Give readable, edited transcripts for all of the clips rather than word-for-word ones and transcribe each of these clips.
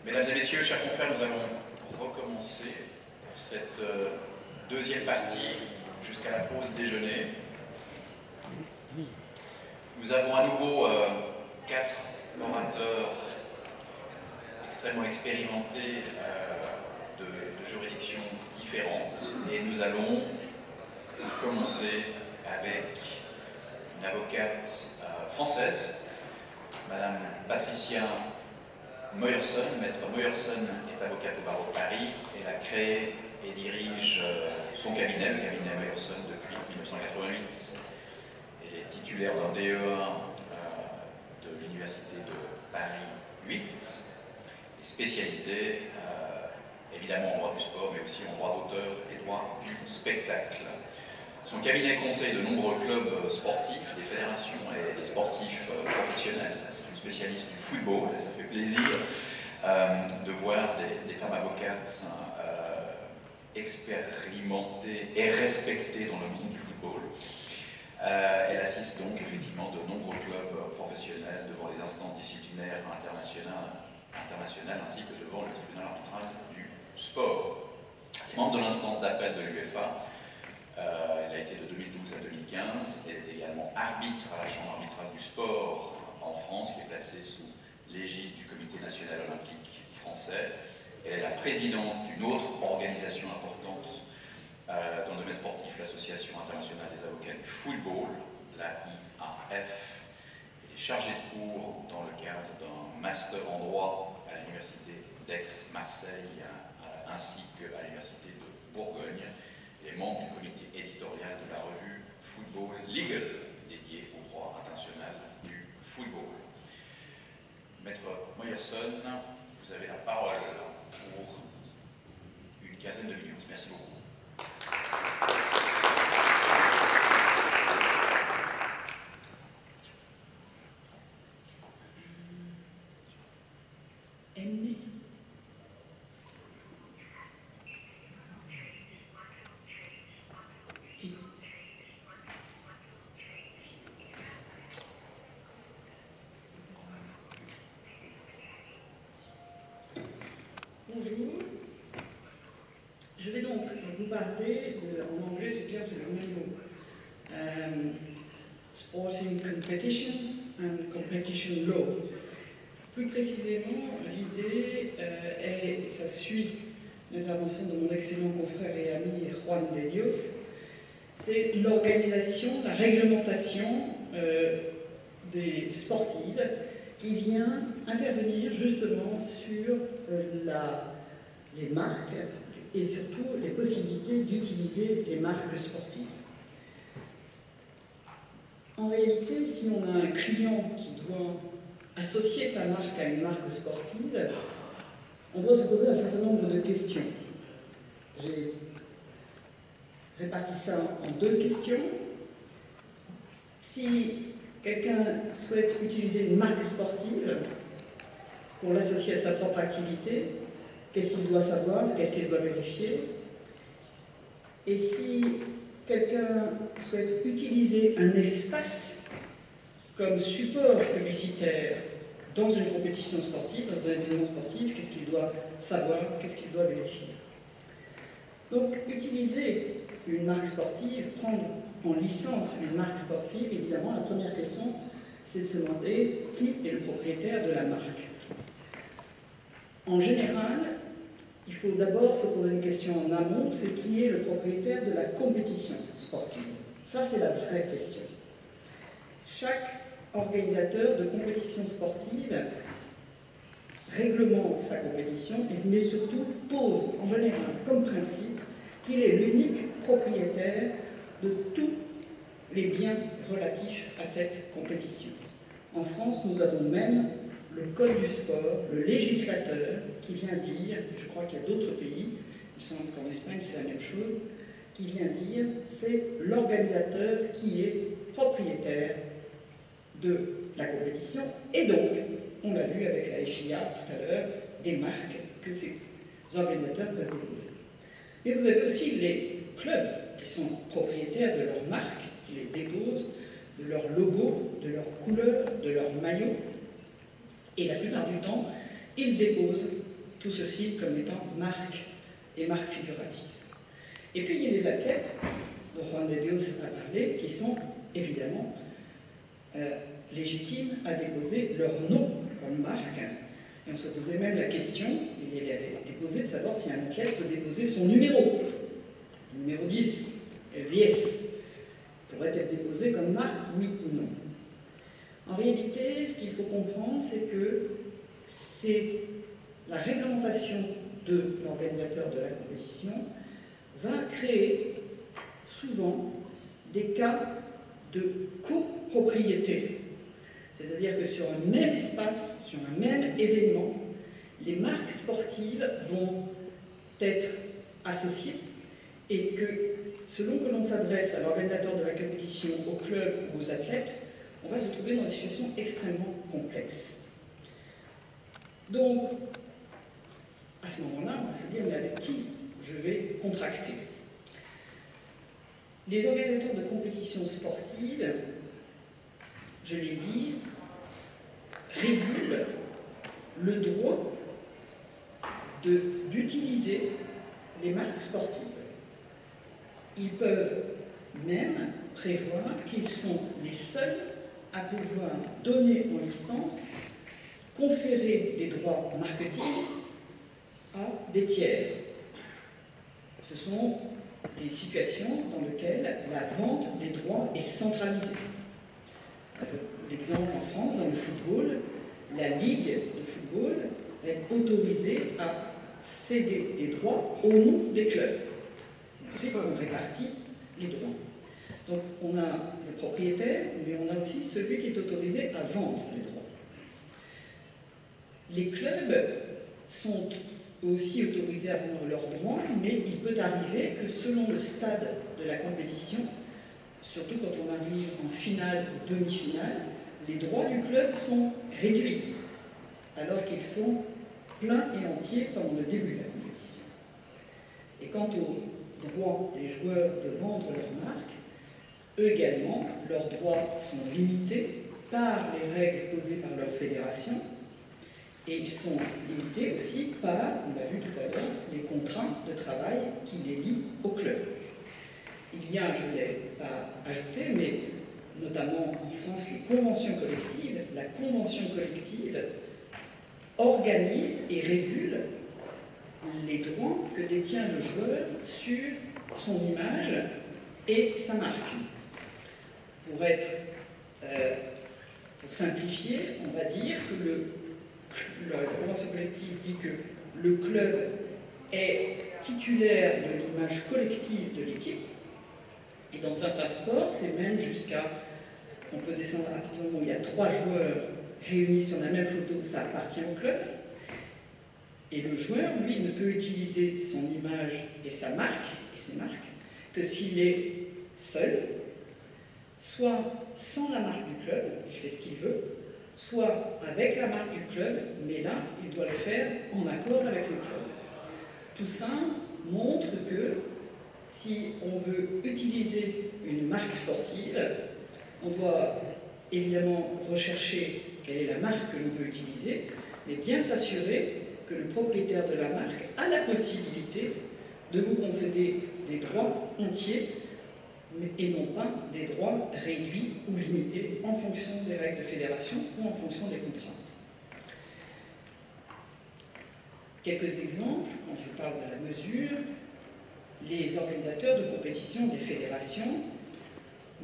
Mesdames et messieurs, chers confrères, nous allons recommencer cette deuxième partie jusqu'à la pause déjeuner. Nous avons à nouveau 4 orateurs extrêmement expérimentés de juridictions différentes et nous allons commencer avec une avocate française, Madame Patricia Meyerson. Maître Meyerson est avocate au barreau de Paris. Elle a créé et dirige son cabinet, le cabinet Meyerson, depuis 1988. Elle est titulaire d'un DE1 de l'Université de Paris 8 et spécialisée évidemment en droit du sport, mais aussi en droit d'auteur et droit du spectacle. Son cabinet conseille de nombreux clubs sportifs, des fédérations et des sportifs professionnels. C'est une spécialiste du football et ça fait plaisir de voir des femmes avocates expérimentées et respectées dans le monde du football. Elle assiste donc effectivement de nombreux clubs professionnels devant les instances disciplinaires internationales ainsi que devant le tribunal arbitral du sport. Membre de l'instance d'appel de l'UEFA, elle a été de 2012 à 2015. Elle est également arbitre à la Chambre arbitrale du sport en France, qui est placée sous l'égide du Comité national olympique français. Elle est la présidente d'une autre organisation importante dans le domaine sportif, l'Association internationale des avocats du football, la IAF. Elle est chargée de cours dans le cadre d'un master en droit à l'Université d'Aix-Marseille ainsi qu'à l'Université de Bourgogne. Elle est membre du comité éditorial de la revue Football Legal, dédiée au droit international du football. Maître Meyerson, vous avez la parole pour une quinzaine de minutes. Merci beaucoup. Bonjour, je vais donc vous parler, en anglais c'est bien, c'est le même mot, Sporting Competition and Competition Law. Plus précisément, l'idée est, et ça suit l'intervention de mon excellent confrère et ami Juan de Dios, c'est l'organisation, la réglementation des sportives qui vient intervenir justement sur les marques et surtout les possibilités d'utiliser les marques sportives. En réalité, si on a un client qui doit associer sa marque à une marque sportive, on doit se poser un certain nombre de questions. J'ai réparti ça en 2 questions. Si quelqu'un souhaite utiliser une marque sportive pour l'associer à sa propre activité, qu'est-ce qu'il doit savoir, qu'est-ce qu'il doit vérifier? Et si quelqu'un souhaite utiliser un espace comme support publicitaire dans une compétition sportive, dans un événement sportif, qu'est-ce qu'il doit savoir, qu'est-ce qu'il doit vérifier? Donc, utiliser une marque sportive, prendre en licence une marque sportive, évidemment, la première question, c'est de se demander qui est le propriétaire de la marque. En général, il faut d'abord se poser une question en amont, c'est qui est le propriétaire de la compétition sportive. Ça, c'est la vraie question. Chaque organisateur de compétition sportive réglemente sa compétition, mais surtout pose en général comme principe qu'il est l'unique propriétaire de tous les biens relatifs à cette compétition. En France, nous avons même le Code du sport, le législateur, qui vient dire, je crois qu'il y a d'autres pays, il semble qu'en Espagne c'est la même chose, qui vient dire c'est l'organisateur qui est propriétaire de la compétition, et donc, on l'a vu avec la FIA tout à l'heure, des marques que ces organisateurs peuvent déposer. Mais vous avez aussi les clubs qui sont propriétaires de leurs marques, qui les déposent, de leur logo, de leur couleur, de leur maillot, et la plupart du temps, ils déposent tout ceci comme étant marque et marque figurative. Et puis il y a des athlètes, dont Juan de Dios a parlé, qui sont évidemment légitimes à déposer leur nom comme marque. Et on se posait même la question, il avait déposé, de savoir si un athlète peut déposer son numéro. Le numéro 10, el 10, pourrait être déposé comme marque, oui ou non. En réalité, ce qu'il faut comprendre, c'est que c'est la réglementation de l'organisateur de la compétition va créer souvent des cas de copropriété. C'est-à-dire que sur un même espace, sur un même événement, les marques sportives vont être associées et que selon que l'on s'adresse à l'organisateur de la compétition, au club ou aux athlètes, on va se trouver dans des situations extrêmement complexes. Donc, à ce moment-là, on va se dire, mais avec qui je vais contracter? Les organisateurs de compétitions sportives, je l'ai dit, régulent le droit d'utiliser les marques sportives. Ils peuvent même prévoir qu'ils sont les seuls à pouvoir donner en licence, conférer des droits marketing à des tiers. Ce sont des situations dans lesquelles la vente des droits est centralisée. L'exemple en France, dans le football, la Ligue de football est autorisée à céder des droits au nom des clubs. Ensuite, on répartit les droits. Donc, on a le propriétaire, mais on a aussi celui qui est autorisé à vendre les droits. Les clubs sont aussi autorisés à vendre leurs droits, mais il peut arriver que selon le stade de la compétition, surtout quand on arrive en finale ou demi-finale, les droits du club sont réduits, alors qu'ils sont pleins et entiers pendant le début de la compétition. Et quant aux droits des joueurs de vendre leur marque, eux également, leurs droits sont limités par les règles posées par leur fédération, et ils sont limités aussi par, on l'a vu tout à l'heure, les contraintes de travail qui les lient au club. Il y a, je ne l'ai pas ajouté, mais notamment en France, les conventions collectives. La convention collective organise et régule les droits que détient le joueur sur son image et sa marque. Pour simplifier, on va dire que la convention collective dit que le club est titulaire de l'image collective de l'équipe, et dans certains sports, c'est même jusqu'à, on peut descendre rapidement, il y a 3 joueurs réunis sur la même photo, ça appartient au club, et le joueur, lui, ne peut utiliser son image et sa marque, et ses marques, que s'il est seul, soit sans la marque du club, il fait ce qu'il veut, soit avec la marque du club, mais là, il doit le faire en accord avec le club. Tout ça montre que si on veut utiliser une marque sportive, on doit évidemment rechercher quelle est la marque que l'on veut utiliser, mais bien s'assurer que le propriétaire de la marque a la possibilité de vous concéder des droits entiers et non pas des droits réduits ou limités en fonction des règles de fédération ou en fonction des contraintes. Quelques exemples, quand je parle de la mesure, les organisateurs de compétition des fédérations,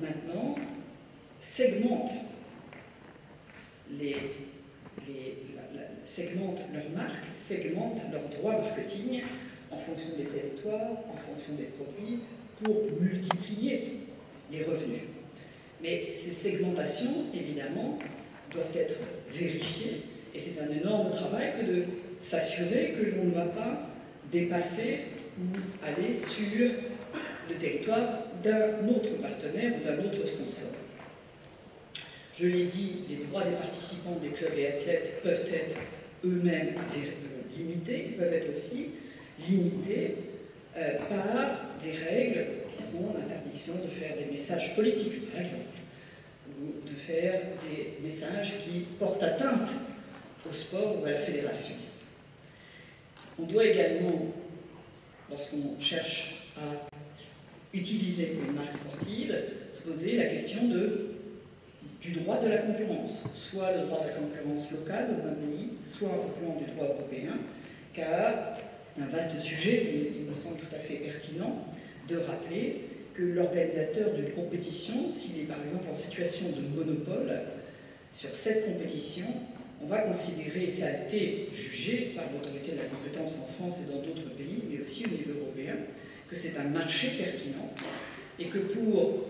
maintenant, segmentent leurs marques, segmentent leurs droits marketing en fonction des territoires, en fonction des produits, pour multiplier les revenus. Mais ces segmentations, évidemment, doivent être vérifiées, et c'est un énorme travail que de s'assurer que l'on ne va pas dépasser ou aller sur le territoire d'un autre partenaire ou d'un autre sponsor. Je l'ai dit, les droits des participants des clubs et athlètes peuvent être eux-mêmes limités, ils peuvent être aussi limités par des règles qui sont l'interdiction de faire des messages politiques, par exemple, ou de faire des messages qui portent atteinte au sport ou à la fédération. On doit également, lorsqu'on cherche à utiliser une marque sportive, se poser la question du droit de la concurrence, soit le droit de la concurrence locale dans un pays, soit au plan du droit européen, car c'est un vaste sujet, mais il me semble tout à fait pertinent de rappeler que l'organisateur d'une compétition, s'il est par exemple en situation de monopole sur cette compétition, on va considérer, et ça a été jugé par l'autorité de la compétence en France et dans d'autres pays, mais aussi au niveau européen, que c'est un marché pertinent et que pour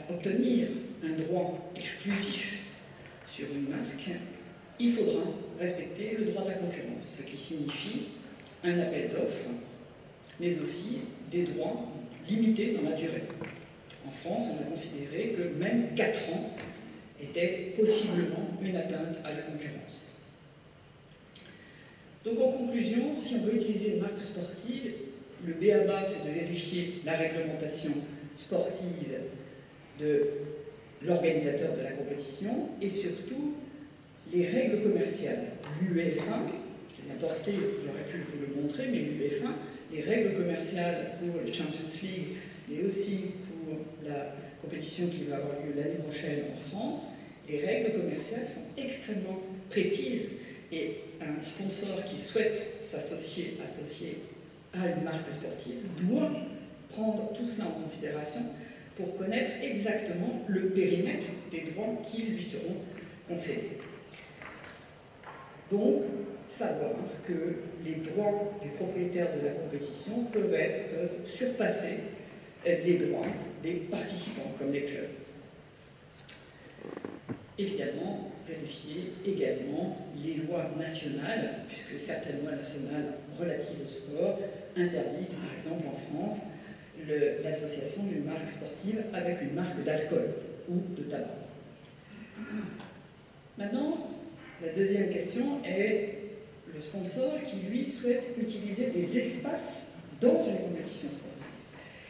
obtenir un droit exclusif sur une marque, il faudra respecter le droit de la concurrence, ce qui signifie un appel d'offres, mais aussi des droits limités dans la durée. En France, on a considéré que même 4 ans était possiblement une atteinte à la concurrence. Donc en conclusion, si on veut utiliser une marque sportive, le b.a.-ba, c'est de vérifier la réglementation sportive de l'organisateur de la compétition et surtout les règles commerciales. L'UEF1, je l'ai apporté, j'aurais pu vous le montrer, mais l'UEF1, les règles commerciales pour le Champions League, mais aussi pour la compétition qui va avoir lieu l'année prochaine en France, les règles commerciales sont extrêmement précises et un sponsor qui souhaite s'associer à une marque sportive doit prendre tout cela en considération pour connaître exactement le périmètre des droits qui lui seront concédés. Donc, savoir que les droits du propriétaire de la compétition peuvent surpasser les droits des participants, comme les clubs. Évidemment, vérifier également les lois nationales, puisque certaines lois nationales relatives au sport interdisent, par exemple en France, l'association d'une marque sportive avec une marque d'alcool ou de tabac. Maintenant, la deuxième question est le sponsor qui, lui, souhaite utiliser des espaces dans une compétition sportive.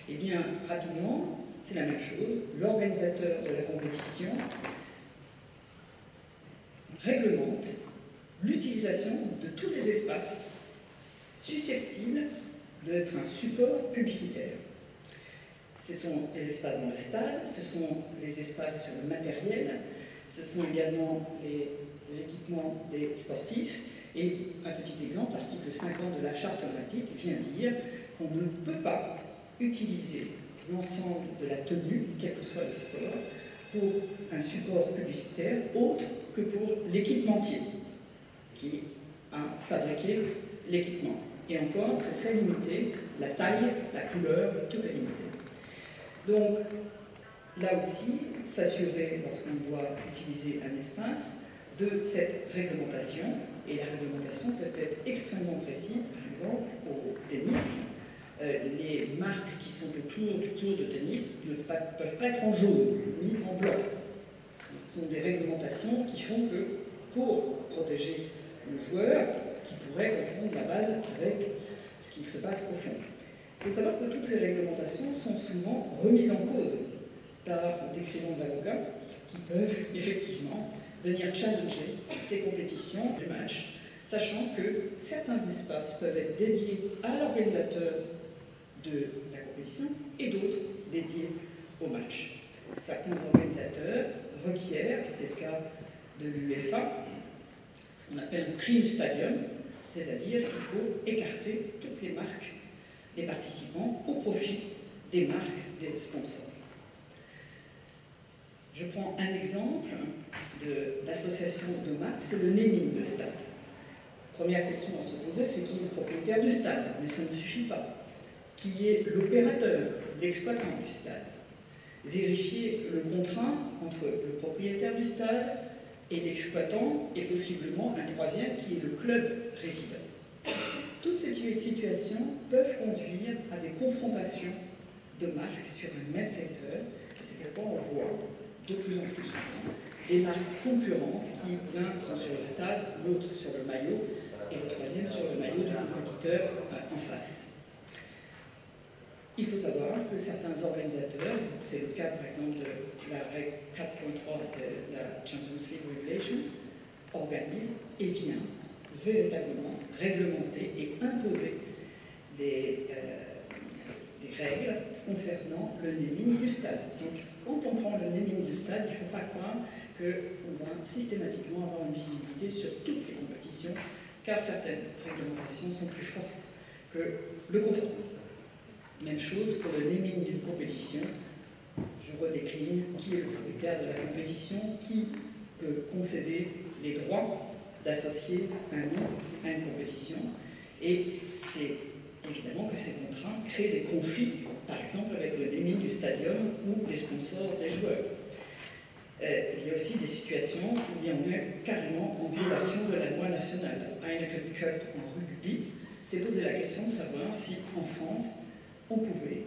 Eh bien, rapidement, c'est la même chose. L'organisateur de la compétition réglemente l'utilisation de tous les espaces susceptibles d'être un support publicitaire. Ce sont les espaces dans le stade, ce sont les espaces sur le matériel, ce sont également les équipements des sportifs. Et un petit exemple, l'article 50 de la Charte olympique vient dire qu'on ne peut pas utiliser l'ensemble de la tenue, quel que soit le sport, pour un support publicitaire autre que pour l'équipementier qui a fabriqué l'équipement. Et encore, c'est très limité, la taille, la couleur, tout est limité. Donc, là aussi, s'assurer, lorsqu'on doit utiliser un espace, de cette réglementation. Et la réglementation peut être extrêmement précise, par exemple, au tennis. Les marques qui sont autour du court de tennis ne peuvent pas être en jaune ni en blanc. Ce sont des réglementations qui font que, pour protéger le joueur, qui pourrait confondre la balle avec ce qui se passe au fond. Il faut savoir que toutes ces réglementations sont souvent remises en cause par d'excellents avocats qui peuvent effectivement venir challenger ces compétitions de match, sachant que certains espaces peuvent être dédiés à l'organisateur de la compétition et d'autres dédiés au match. Certains organisateurs requièrent, c'est le cas de l'UEFA, ce qu'on appelle un clean stadium, c'est-à-dire qu'il faut écarter toutes les marques des participants au profit des marques des sponsors. Je prends un exemple de l'association de marques, c'est le naming de stade. Première question à se poser, c'est qui est le propriétaire du stade? Mais ça ne suffit pas. Qui est l'opérateur, l'exploitant du stade? Vérifier le contrat entre le propriétaire du stade et l'exploitant, et possiblement un troisième qui est le club résident. Toutes ces situations peuvent conduire à des confrontations de marques sur un même secteur, et c'est pourquoi on voit de plus en plus souvent des marques concurrentes qui, l'un sont sur le stade, l'autre sur le maillot, et le troisième sur le maillot du compétiteur en face. Il faut savoir que certains organisateurs, c'est le cas par exemple de la règle 4.3 de la Champions League Regulation, organisent et vient véritablement réglementer et imposer des règles concernant le naming du stade. Donc, quand on prend le naming du stade, il ne faut pas croire qu'on va systématiquement avoir une visibilité sur toutes les compétitions, car certaines réglementations sont plus fortes que le contrôle. Même chose pour le naming d'une compétition. Je redécline qui est le propriétaire de la compétition, qui peut concéder les droits d'associer un nom à une compétition. Et c'est évidemment que ces contraintes créent des conflits, par exemple avec le naming du stadium ou les sponsors des joueurs. Il y a aussi des situations où on est carrément en violation de la loi nationale. Heineken Cup en rugby s'est posé la question de savoir si en France on pouvait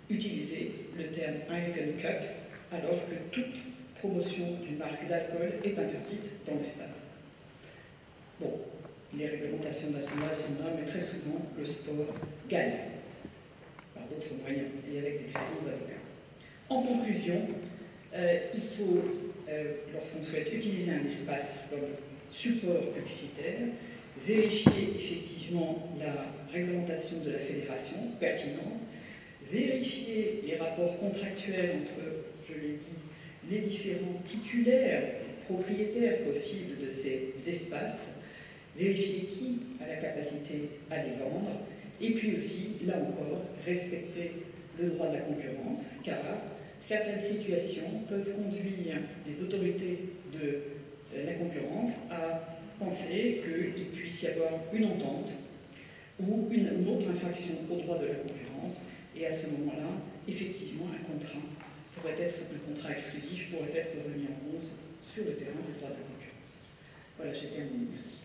utiliser le terme Heineken Cup alors que toute promotion d'une marque d'alcool est interdite dans les stades. Bon, les réglementations nationales sont là, mais très souvent le sport gagne par d'autres moyens et avec d'excellents avocats. En conclusion, il faut, lorsqu'on souhaite utiliser un espace comme support publicitaire, vérifier effectivement la réglementation de la fédération pertinente, vérifier les rapports contractuels entre, je l'ai dit, les différents titulaires, propriétaires possibles de ces espaces, vérifier qui a la capacité à les vendre, et puis aussi, là encore, respecter le droit de la concurrence, car certaines situations peuvent conduire les autorités de la concurrence à penser qu'il puisse y avoir une entente ou une autre infraction au droit de la concurrence, et à ce moment-là, effectivement, un contrat pourrait être un contrat exclusif, pourrait être remis en cause sur le terrain du droit de la concurrence. Voilà, j'ai terminé. Merci.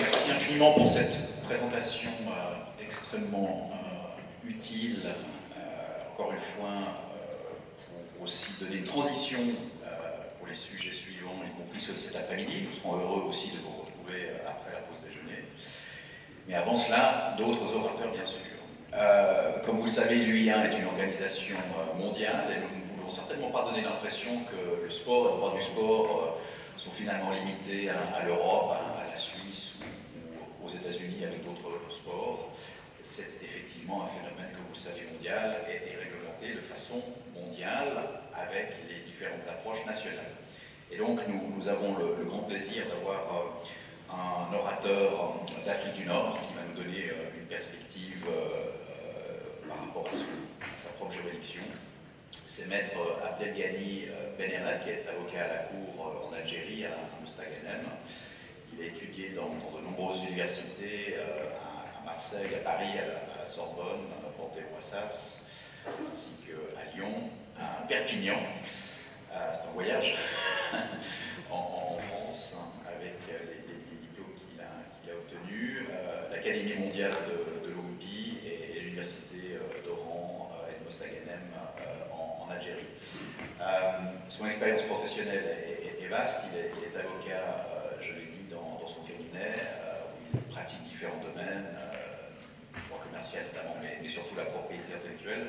Merci infiniment pour cette présentation extrêmement utile, encore une fois, pour aussi donner une transition pour les sujets suivants, y compris ceux de cet après-midi. Nous serons heureux aussi de vous retrouver après la pause déjeuner. Mais avant cela, d'autres orateurs, bien sûr. Comme vous le savez, l'UIA est une organisation mondiale et nous ne voulons certainement pas donner l'impression que le sport et le droit du sport sont finalement limités à l'Europe, à la Suisse ou aux États-Unis avec d'autres sports. C'est effectivement un phénomène que vous le savez mondial et réglementé de façon mondiale avec les différentes approches nationales. Et donc nous avons le grand plaisir d'avoir un orateur d'Afrique du Nord qui va nous donner une perspective par rapport à sa propre juridiction. C'est Maître Abdelghani Benera, qui est avocat à la Cour en Algérie, à Mostaganem. Il a étudié dans de nombreuses universités, à Marseille, à Paris, à la Sorbonne, à Panthéon-Assas, ainsi qu'à Lyon, à Perpignan. C'est un voyage en France, avec les diplômes qu'il a obtenus, l'Académie mondiale de l'OMPI et l'Université d'Oran et de Mostaganem en Algérie. Son expérience professionnelle est vaste. Il est avocat, je l'ai dit, dans son cabinet, où il pratique différents domaines, le droit commercial notamment, mais surtout la propriété intellectuelle.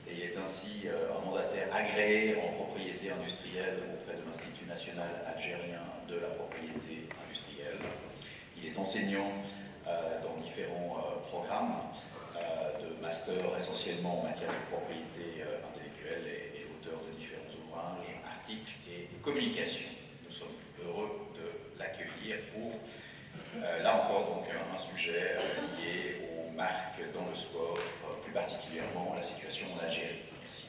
Et il est ainsi un mandataire agréé en propriété industrielle auprès de l'Institut national algérien de la propriété industrielle. Il est enseignant dans différents programmes de master essentiellement en matière de propriété intellectuelle et auteur de différents ouvrages, articles et communications. Nous sommes heureux de l'accueillir pour, là encore, donc, un sujet lié aux marques dans le sport, plus particulièrement la situation en Algérie. Merci.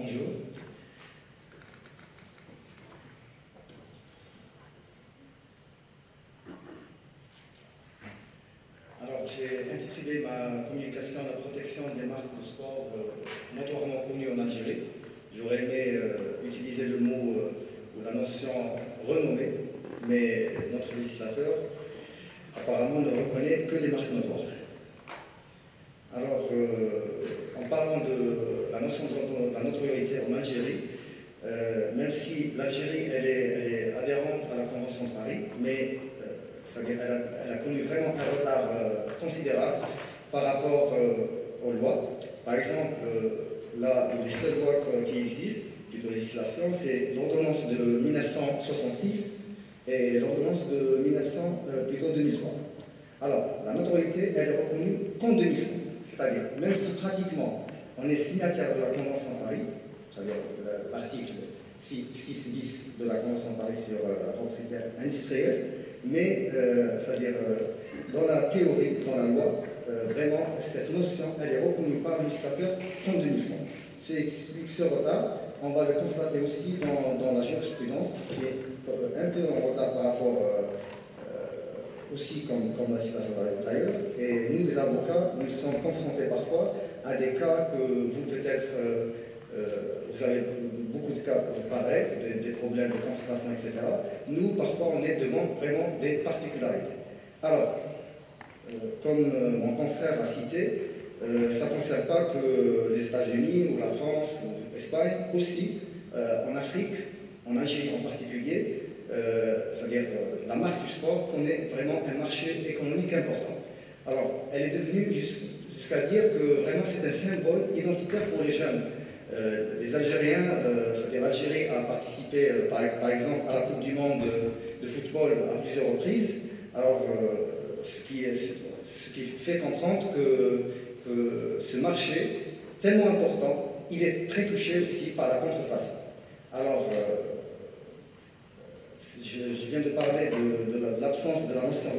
Bonjour. Alors, j'ai intitulé ma communication à la protection des marques de sport notoirement connues en Algérie. J'aurais aimé utiliser le mot ou la notion renommée, mais notre législateur apparemment ne reconnaît que des marques notoires. Alors, en parlant de la notion de la notoriété en Algérie, même si l'Algérie elle est adhérente à la Convention de Paris, mais elle a connu vraiment un retard considérable par rapport aux lois. Par exemple, là, les seules lois qui existent, plutôt législation, c'est l'ordonnance de 1966 et l'ordonnance de 2003. Alors, la notoriété, elle est reconnue qu'en 2003. C'est-à-dire, même si pratiquement on est signataire de la Convention de Paris, c'est-à-dire l'article 6 bis de la Convention de Paris sur la propriété industrielle, mais c'est-à-dire dans la théorie, dans la loi, vraiment cette notion elle est reconnue par le législateur qu'en 2003. Ce qui explique ce retard. On va le constater aussi dans la jurisprudence qui est un peu en retard par rapport aussi comme la situation d'ailleurs. Et nous, les avocats, nous sommes confrontés parfois à des cas que vous peut-être vous avez beaucoup de cas pareils, des problèmes de contrefaçon, etc. Nous, parfois, on est devant vraiment des particularités. Alors, comme mon confrère l'a cité, ça ne concerne pas que les États-Unis ou la France ou l'Espagne, aussi en Afrique, en Algérie en particulier, c'est-à-dire la marque du sport connaît vraiment un marché économique important. Alors, elle est devenue jusqu'à dire que vraiment c'est un symbole identitaire pour les jeunes. Les Algériens, c'est-à-dire l'Algérie a participé par exemple à la Coupe du Monde de football à plusieurs reprises. Alors, ce qui fait comprendre que ce marché, tellement important, il est très touché aussi par la contrefaçon. Alors, je viens de parler de l'absence de la notion,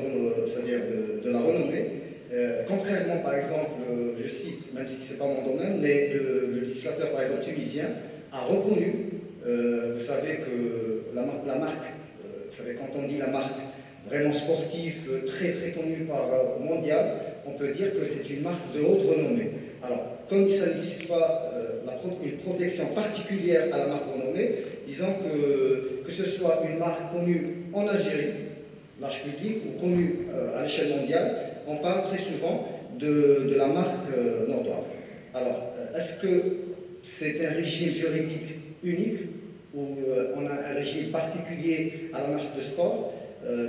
c'est-à-dire de la renommée. Contrairement, par exemple, je cite, même si ce n'est pas mon domaine, mais le législateur, par exemple, tunisien, a reconnu, vous savez que la marque, vous savez, quand on dit la marque vraiment sportive, très très connue par mondial, on peut dire que c'est une marque de haute renommée. Alors, comme ça n'existe pas une protection particulière à la marque renommée, disons que ce soit une marque connue en Algérie, large public, ou connue à l'échelle mondiale, on parle très souvent de la marque notoire. Alors, est-ce que c'est un régime juridique unique ou on a un régime particulier à la marque de sport?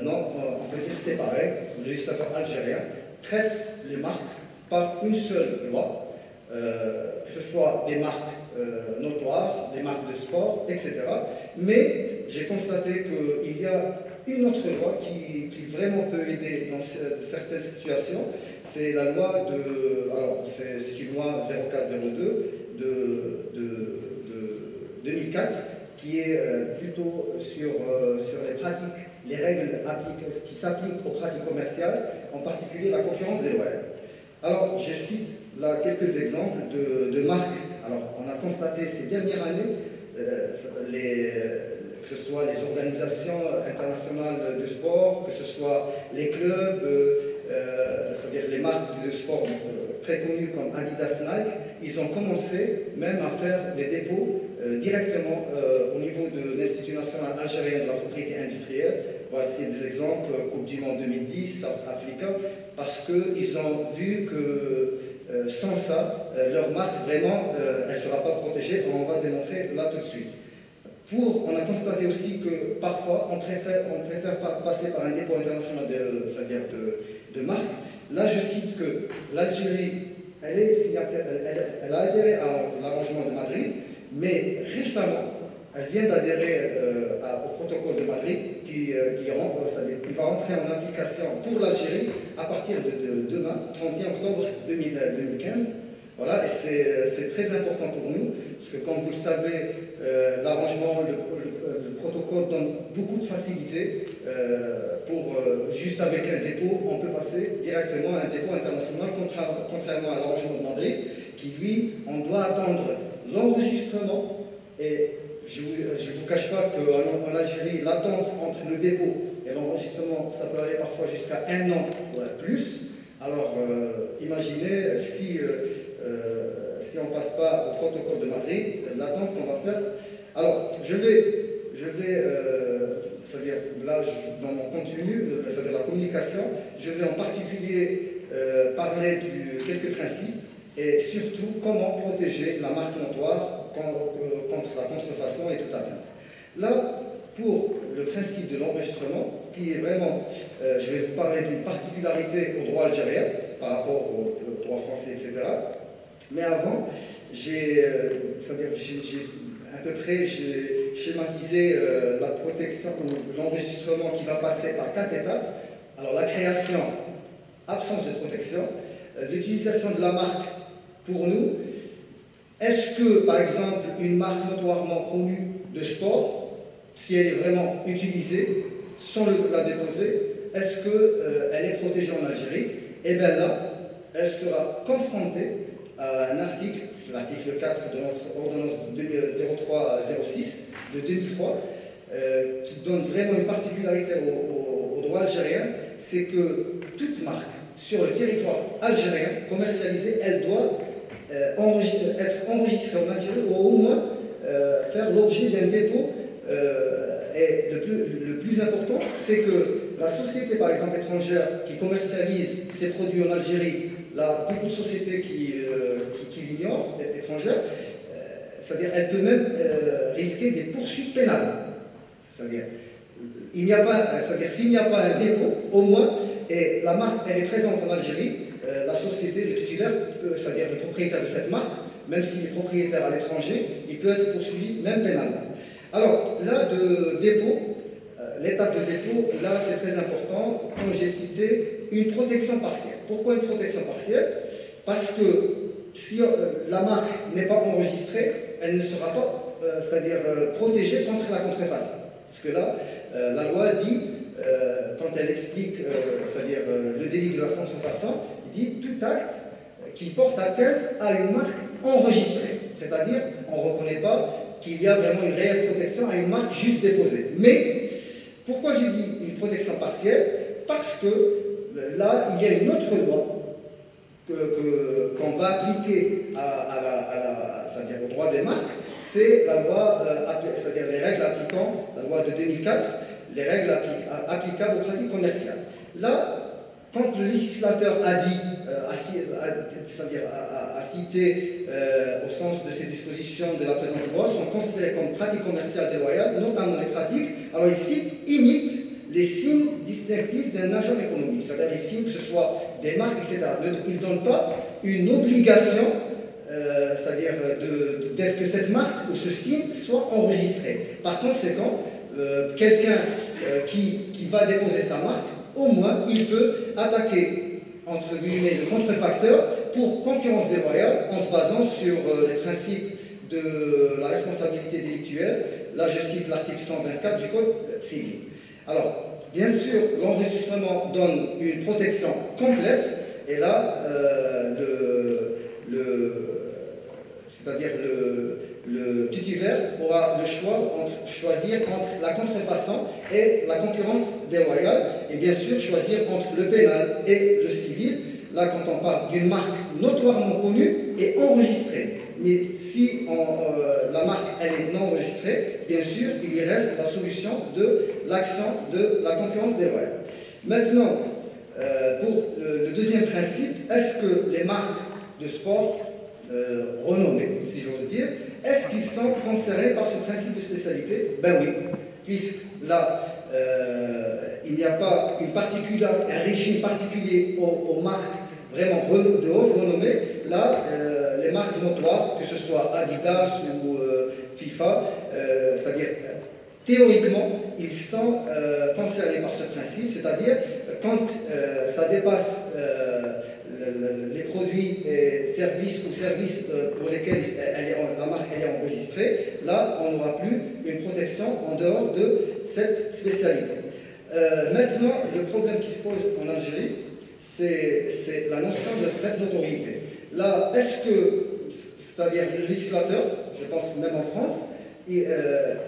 Non, on peut dire séparé. Le législateur algérien traite les marques par une seule loi, que ce soit des marques notoires, des marques de sport, etc. Mais j'ai constaté qu'il y a une autre loi qui vraiment peut aider dans certaines situations. C'est la loi de... Alors, c'est une loi 0402 de 2004 qui est plutôt sur les pratiques, les règles qui s'appliquent aux pratiques commerciales, en particulier la concurrence déloyale. Alors, je cite là quelques exemples de marques. Alors, on a constaté ces dernières années, que ce soit les organisations internationales de sport, que ce soit les clubs, c'est-à-dire les marques de sport très connues comme Adidas, Nike, ils ont commencé même à faire des dépôts directement au niveau de l'Institut national algérien de la propriété industrielle. Voici des exemples, Coupe du Monde 2010, South Africa, parce qu'ils ont vu que sans ça, leur marque vraiment, elle ne sera pas protégée, et on va démontrer là tout de suite. On a constaté aussi que parfois on préfère passer par un dépôt international c'est-à-dire de marque. Là, je cite que l'Algérie, elle a adhéré à l'arrangement de Madrid, mais récemment, elle vient d'adhérer au protocole de Madrid qui va entrer en application pour l'Algérie à partir de demain, 31 octobre 2015. Voilà, et c'est très important pour nous, parce que comme vous le savez, l'arrangement, le protocole donne beaucoup de facilité juste avec un dépôt, on peut passer directement à un dépôt international, contrairement à l'arrangement de Madrid, qui lui, on doit attendre l'enregistrement, et je ne vous cache pas qu'en Algérie, l'attente entre le dépôt et l'enregistrement, ça peut aller parfois jusqu'à 1 an ou plus. Alors, imaginez si on ne passe pas au protocole de Madrid, l'attente qu'on va faire. Alors, c'est-à-dire là, dans mon contenu, c'est-à-dire la communication communication, je vais en particulier parler de quelques principes et surtout comment protéger la marque notoire contre la contrefaçon et toute atteinte. Là, pour le principe de l'enregistrement, qui est vraiment, je vais vous parler d'une particularité au droit algérien par rapport au droit français, etc. Mais avant, j'ai à peu près schématisé la protection ou l'enregistrement qui va passer par 4 étapes. Alors la création, absence de protection, l'utilisation de la marque pour nous. Est-ce que, par exemple, une marque notoirement connue de sport, si elle est vraiment utilisée sans la déposer, est-ce qu'elle est protégée en Algérie? Et bien là, elle sera confrontée à un article, l'article 4 de notre ordonnance 0306 de 2003, qui donne vraiment une particularité au droit algérien, c'est que toute marque sur le territoire algérien commercialisée, elle doit être enregistrée en Algérie ou au moins faire l'objet d'un dépôt. Et le plus important, c'est que la société, par exemple, étrangère qui commercialise ses produits en Algérie, là, beaucoup de sociétés qui l'ignorent, étrangères, c'est-à-dire elle peut même risquer des poursuites pénales. C'est-à-dire, s'il n'y a pas un dépôt, au moins, et la marque, elle est présente en Algérie, la société, le titulaire, c'est-à-dire le propriétaire de cette marque, même s'il est propriétaire à l'étranger, il peut être poursuivi, même pénalement. Alors, là, de dépôt, l'étape de dépôt, là, c'est très important, comme j'ai cité, une protection partielle. Pourquoi une protection partielle? Parce que si la marque n'est pas enregistrée, elle ne sera pas, c'est-à-dire protégée contre la contrefaçon. Parce que là, la loi dit, quand elle explique, c'est-à-dire le délit de la contrefaçon, il dit tout acte qui porte atteinte à une marque enregistrée. C'est-à-dire, on ne reconnaît pas qu'il y a vraiment une réelle protection à une marque juste déposée. Mais, pourquoi j'ai dit une protection partielle? Parce que là, il y a une autre loi qu'on va appliquer c'est-à-dire au droit des marques, c'est la loi, c'est-à-dire les règles appliquant, la loi de 2004, les règles applicables aux pratiques commerciales. Là, quand le législateur a dit, c'est-à-dire a cité au sens de ces dispositions de la présente loi, sont considérées comme pratiques commerciales déloyales, notamment les pratiques, alors il imite les signes distinctifs d'un agent économique, c'est-à-dire les signes, que ce soit des marques, etc. Il ne donne pas une obligation, c'est-à-dire que cette marque ou ce signe soit enregistré. Par conséquent, quelqu'un qui va déposer sa marque, au moins, il peut attaquer, entre guillemets, le contrefacteur pour concurrence déloyale en se basant sur les principes de la responsabilité délictuelle. Là, je cite l'article 124 du Code civil. Alors, bien sûr, l'enregistrement donne une protection complète, et là, c'est-à-dire le titulaire aura le choix choisir entre la contrefaçon et la concurrence déloyale, et bien sûr choisir entre le pénal et le civil. Là, quand on parle d'une marque notoirement connue et enregistrée. Mais si la marque elle est non enregistrée, bien sûr, il y reste la solution de l'action de la concurrence déloyale. Maintenant, pour le deuxième principe, est-ce que les marques de sport renommées, si j'ose dire, est-ce qu'ils sont concernés par ce principe de spécialité? Ben oui, puisque là, il n'y a pas un régime particulier aux marques vraiment de haute renommée. Là, les marques notoires, que ce soit Adidas ou FIFA, c'est-à-dire théoriquement, ils sont concernés par ce principe, c'est-à-dire quand ça dépasse les produits et services ou services pour lesquels la marque est enregistrée, là, on n'aura plus une protection en dehors de cette spécialité. Maintenant, le problème qui se pose en Algérie, c'est la notion de cette notoriété. Là, est-ce que, c'est-à-dire le législateur, je pense même en France, il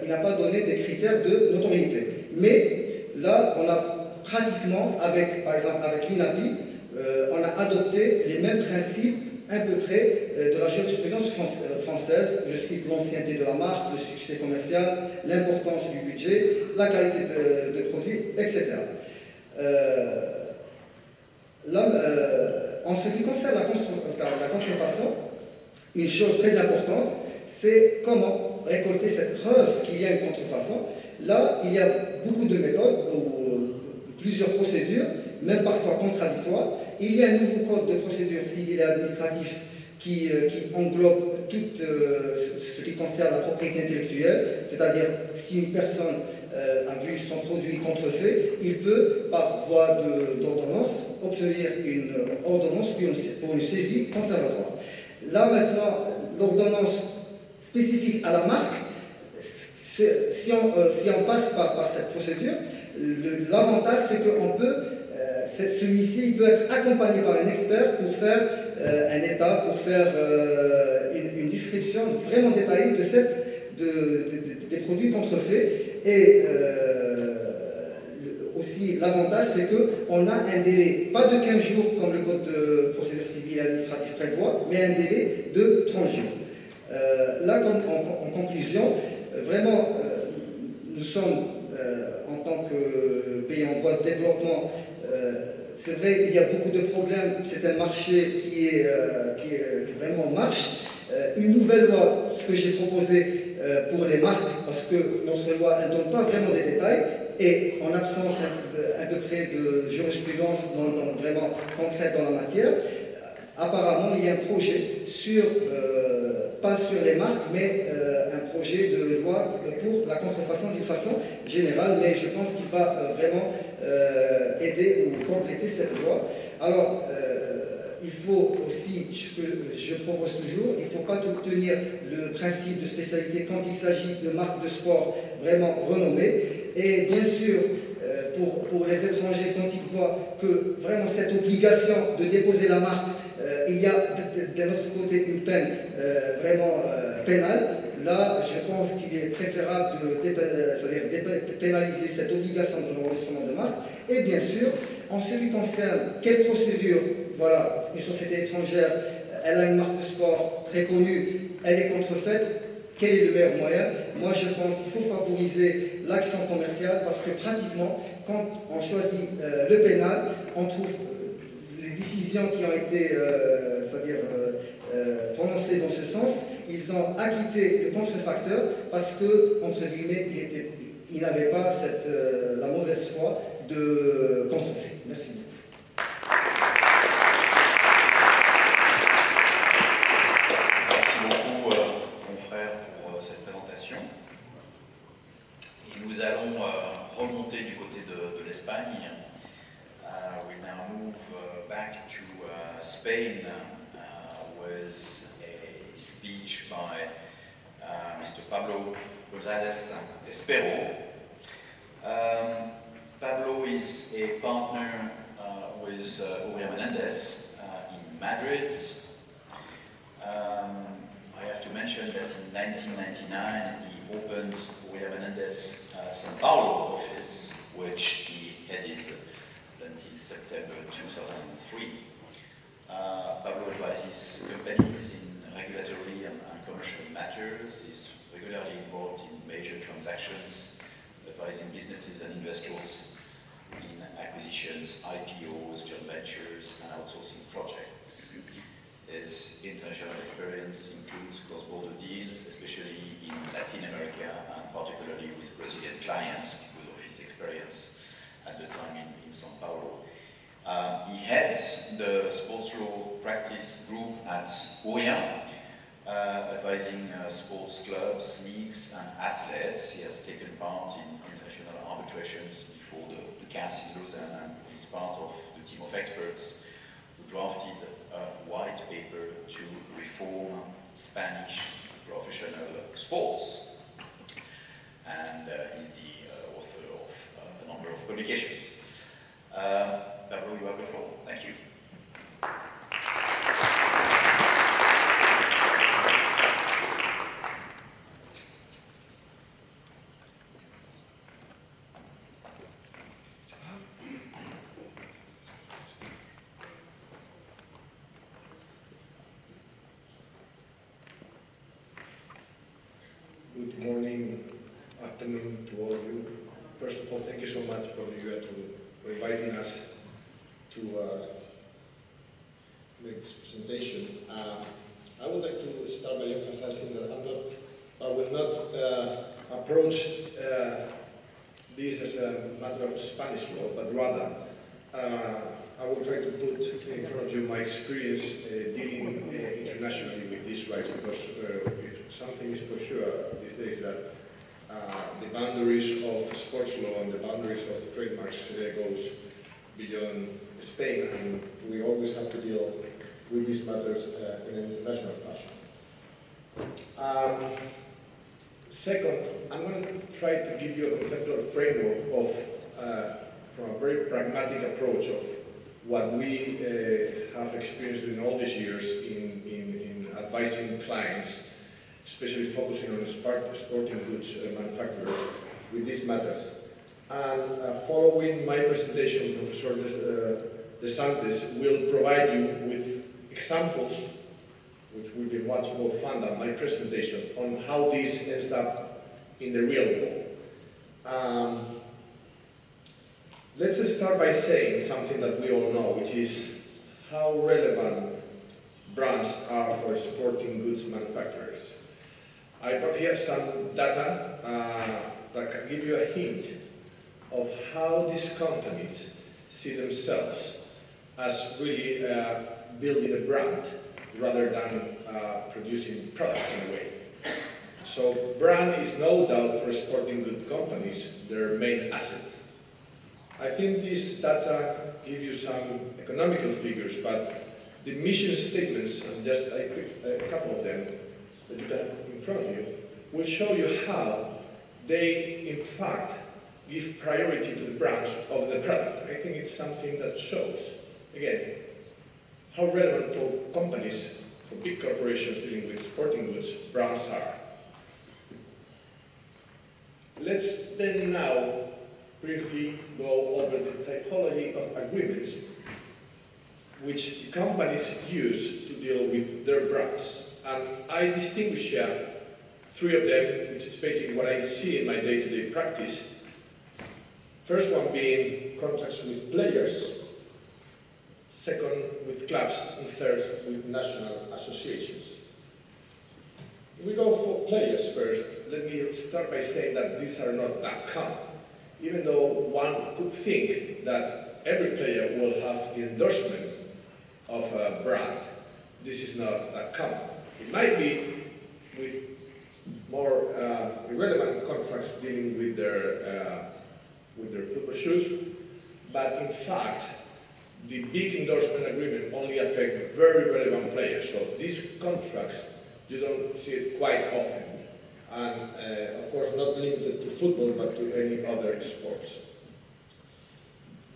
n'a pas donné des critères de notoriété. Mais là, on a pratiquement, par exemple avec l'INAPI, on a adopté les mêmes principes à peu près de la jurisprudence française. Je cite l'ancienneté de la marque, le succès commercial, l'importance du budget, la qualité de produit, etc. En ce qui concerne la contrefaçon, une chose très importante, c'est comment récolter cette preuve qu'il y a une contrefaçon. Là, il y a beaucoup de méthodes, ou plusieurs procédures, même parfois contradictoires. Il y a un nouveau code de procédure civile et administratif qui englobe tout ce qui concerne la propriété intellectuelle, c'est-à-dire si une personne a vu son produit contrefait, il peut, par voie d'ordonnance, obtenir une ordonnance pour une saisie conservatoire. Là maintenant, l'ordonnance spécifique à la marque, si on passe par cette procédure, l'avantage c'est qu'on peut, celui-ci peut être accompagné par un expert pour faire un état, pour faire une description vraiment détaillée des produits contrefaits. Et aussi l'avantage c'est qu'on a un délai, pas de 15 jours comme le code de procédure civile et administrative prévoit, mais un délai de 30 jours. Là, en conclusion, vraiment, nous sommes en tant que pays en voie de développement, c'est vrai qu'il y a beaucoup de problèmes, c'est un marché qui vraiment marche. Une nouvelle loi, ce que j'ai proposé pour les marques, parce que notre loi ne donne pas vraiment des détails, et en absence à peu près de jurisprudence vraiment concrète dans la matière, apparemment il y a un projet pas sur les marques, mais un projet de loi pour la contrefaçon d'une façon générale, mais je pense qu'il va vraiment aider ou compléter cette loi. Alors, il faut aussi, je propose toujours, il ne faut pas tenir le principe de spécialité quand il s'agit de marques de sport vraiment renommées. Et bien sûr, pour les étrangers, quand ils voient que vraiment cette obligation de déposer la marque, il y a d'un autre côté une peine vraiment pénale, là je pense qu'il est préférable de pénaliser cette obligation de l'enregistrement de marque. Et bien sûr, en ce qui concerne quelle procédure, voilà, une société étrangère, elle a une marque de sport très connue, elle est contrefaite, quel est le meilleur moyen? Moi je pense qu'il faut favoriser l'action commerciale parce que pratiquement, quand on choisit le pénal, on trouve les décisions qui ont été prononcées dans ce sens, ils ont acquitté le contrefacteur parce que, entre guillemets, il n'avait pas la mauvaise foi de contrefait. Merci beaucoup. Merci beaucoup, confrère, pour cette présentation. Et nous allons remonter du côté de l'Espagne. We now move back to Spain with a speech by Mr. Pablo González Espero. Pablo is a partner with UIA Menendez in Madrid. I have to mention that in 1999 he opened UIA Menendez São Paulo office, which he headed until September 2003. Pablo advises companies in regulatory and commercial matters, is regularly involved in major transactions, advising businesses and investors in acquisitions, IPOs, joint ventures, and outsourcing projects. His international experience includes cross-border deals, especially in Latin America, and particularly with Brazilian clients because of his experience at the time in São Paulo. He heads the sports law practice group at UIA, advising sports clubs, leagues, and athletes. He has taken part in international arbitrations before the CAS in Lausanne, and is part of the team of experts who drafted a white paper to reform Spanish professional sports. And he's the author of a number of publications. Pablo, you have the floor. Thank you. Good morning, afternoon to all of you. First of all, thank you so much for the UIA to inviting us to make this presentation. I would like to start by emphasizing that I will not approach this as a matter of Spanish law, but rather I will try to put in front of you my experience dealing internationally with these rights, because if something is for sure these days, that the boundaries of sports law and the boundaries of trademarks goes beyond Spain, and we always have to deal with these matters in an international fashion. Second, I'm going to try to give you a conceptual framework of, from a very pragmatic approach of what we have experienced in all these years in advising clients, especially focusing on sporting goods manufacturers with these matters. And following my presentation, Professor De Santis will provide you with examples, which will be much more fun than my presentation, on how this ends up in the real world. Let's start by saying something that we all know, which is how relevant brands are for sporting goods manufacturers. I brought here some data that can give you a hint of how these companies see themselves as really building a brand rather than producing products in a way. So brand is no doubt for sporting good companies their main asset. I think these data give you some economical figures, but the mission statements, and just a couple of them that you have in front of you, will show you how they in fact give priority to the brands of the product. I think it's something that shows, again, how relevant for companies, for big corporations dealing with sporting goods, brands are. Let's then now briefly go over the typology of agreements which companies use to deal with their brands. And I distinguish here three of them, which is basically what I see in my day-to-day practice. First one being contracts with players, second with clubs, and third with national associations. If we go for players first, let me start by saying that these are not that common. Even though one could think that every player will have the endorsement of a brand, this is not that common. It might be with more irrelevant contracts dealing with their football shoes, but in fact, the big endorsement agreement only affect very relevant players. So these contracts, you don't see it quite often. And of course not limited to football, but to any other sports.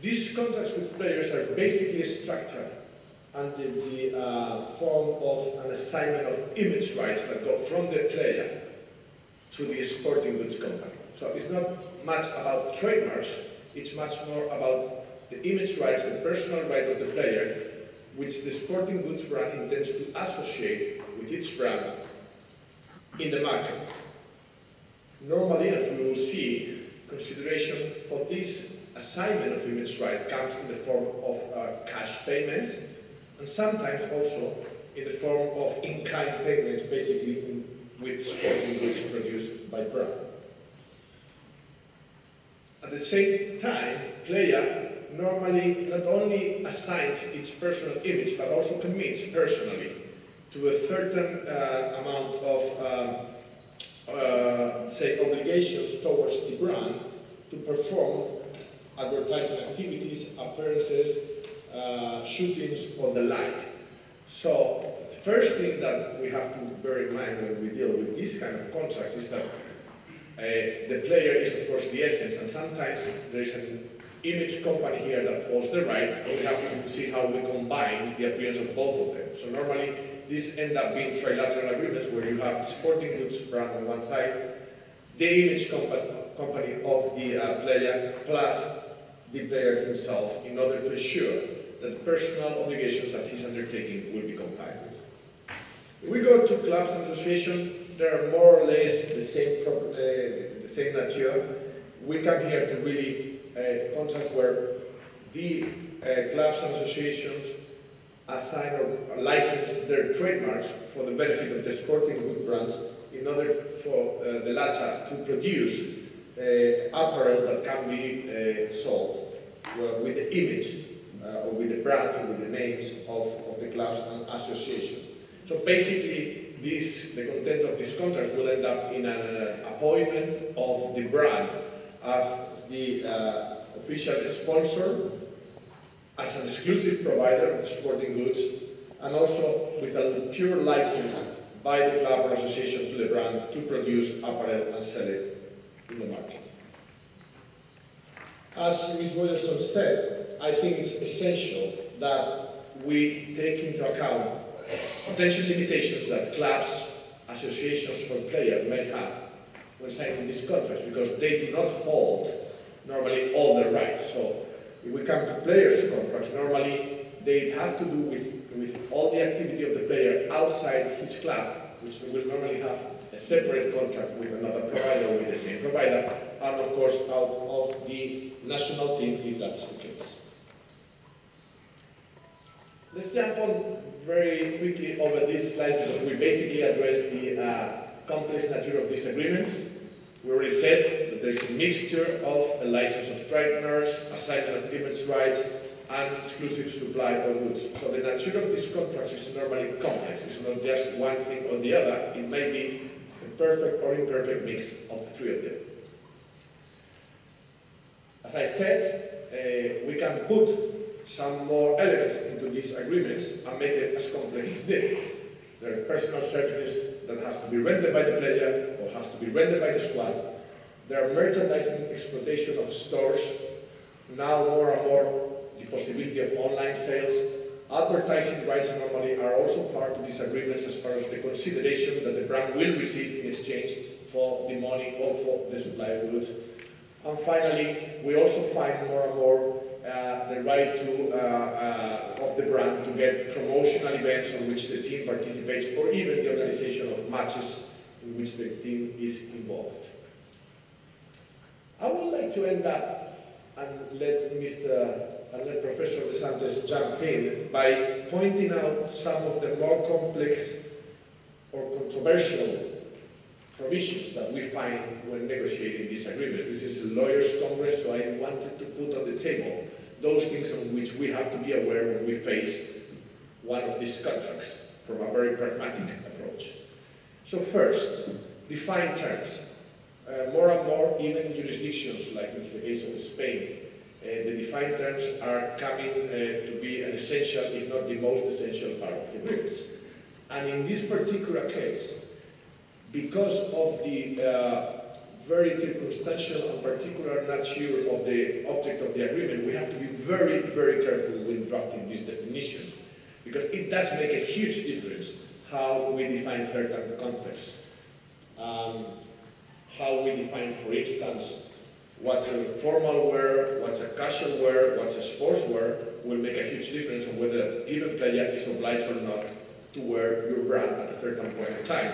These contracts with players are basically structured under the form of an assignment of image rights that go from the player to the sporting goods company. So it's not much about trademarks, it's much more about the image rights, the personal right of the player, which the sporting goods brand intends to associate with its brand in the market. Normally, as we will see, consideration for this assignment of image right comes in the form of cash payments, and sometimes also in the form of in-kind payments, basically with sporting goods produced by brand. At the same time, player normally not only assigns its personal image, but also commits personally to a certain amount of say, obligations towards the brand to perform advertising activities, appearances, shootings, or the like. So, the first thing that we have to bear in mind when we deal with this kind of contracts is that the player is, of course, the essence, and sometimes there is an image company here that holds the right, and we have to see how we combine the appearance of both of them. So normally, these end up being trilateral agreements where you have the sporting goods brand on one side, the image company of the player, plus the player himself, in order to ensure that the personal obligations that he's undertaking will be complied with. If we go to clubs and associations, they are more or less the same nature. We come here to really contracts where the clubs and associations assign or license their trademarks for the benefit of the sporting good brands in order for the latter to produce apparel that can be sold with the image or with the brands or with the names of the clubs and associations. So basically, the content of this contract will end up in an appointment of the brand as the official sponsor, as an exclusive provider of sporting goods, and also with a pure license by the club or association to the brand to produce apparel and sell it in the market. As Ms. Williamson said, I think it's essential that we take into account potential limitations that clubs, associations, or players may have when signing these contracts, because they do not hold normally all their rights. So if we come to players' contracts, normally they have to do with all the activity of the player outside his club, which will normally have a separate contract with another provider or with the same provider, and of course out of the national team if that's the case. Let's jump on very quickly over this slide because we basically address the complex nature of these agreements. We already said that there's a mixture of a license of trademarks, assignment of image rights, and exclusive supply of goods. So the nature of these contracts is normally complex. It's not just one thing or the other. It may be a perfect or imperfect mix of the three of them. As I said, we can put some more elements into these agreements and make it as complex as this. There are personal services that have to be rendered by the player or has to be rendered by the squad. There are merchandising exploitation of stores. Now more and more the possibility of online sales. Advertising rights normally are also part of these agreements as far as the consideration that the brand will receive in exchange for the money or for the supply of goods. And finally, we also find more and more the right of the brand to get promotional events on which the team participates, or even the organization of matches in which the team is involved. I would like to end up and let Professor De Santos jump in by pointing out some of the more complex or controversial provisions that we find when negotiating this agreement. This is a lawyers' congress, so I wanted to put on the table those things on which we have to be aware when we face one of these contracts from a very pragmatic approach. So first, define terms. More and more, even in jurisdictions like in the case of Spain, the defined terms are coming to be an essential, if not the most essential part of the agreements. And in this particular case, because of the very circumstantial and particular nature of the object of the agreement, we have to be very, very careful when drafting these definitions, because it does make a huge difference how we define certain contexts. How we define, for instance, what's a formal wear, what's a casual wear, what's a sports wear, will make a huge difference on whether a given player is obliged or not to wear your brand at a certain point of time.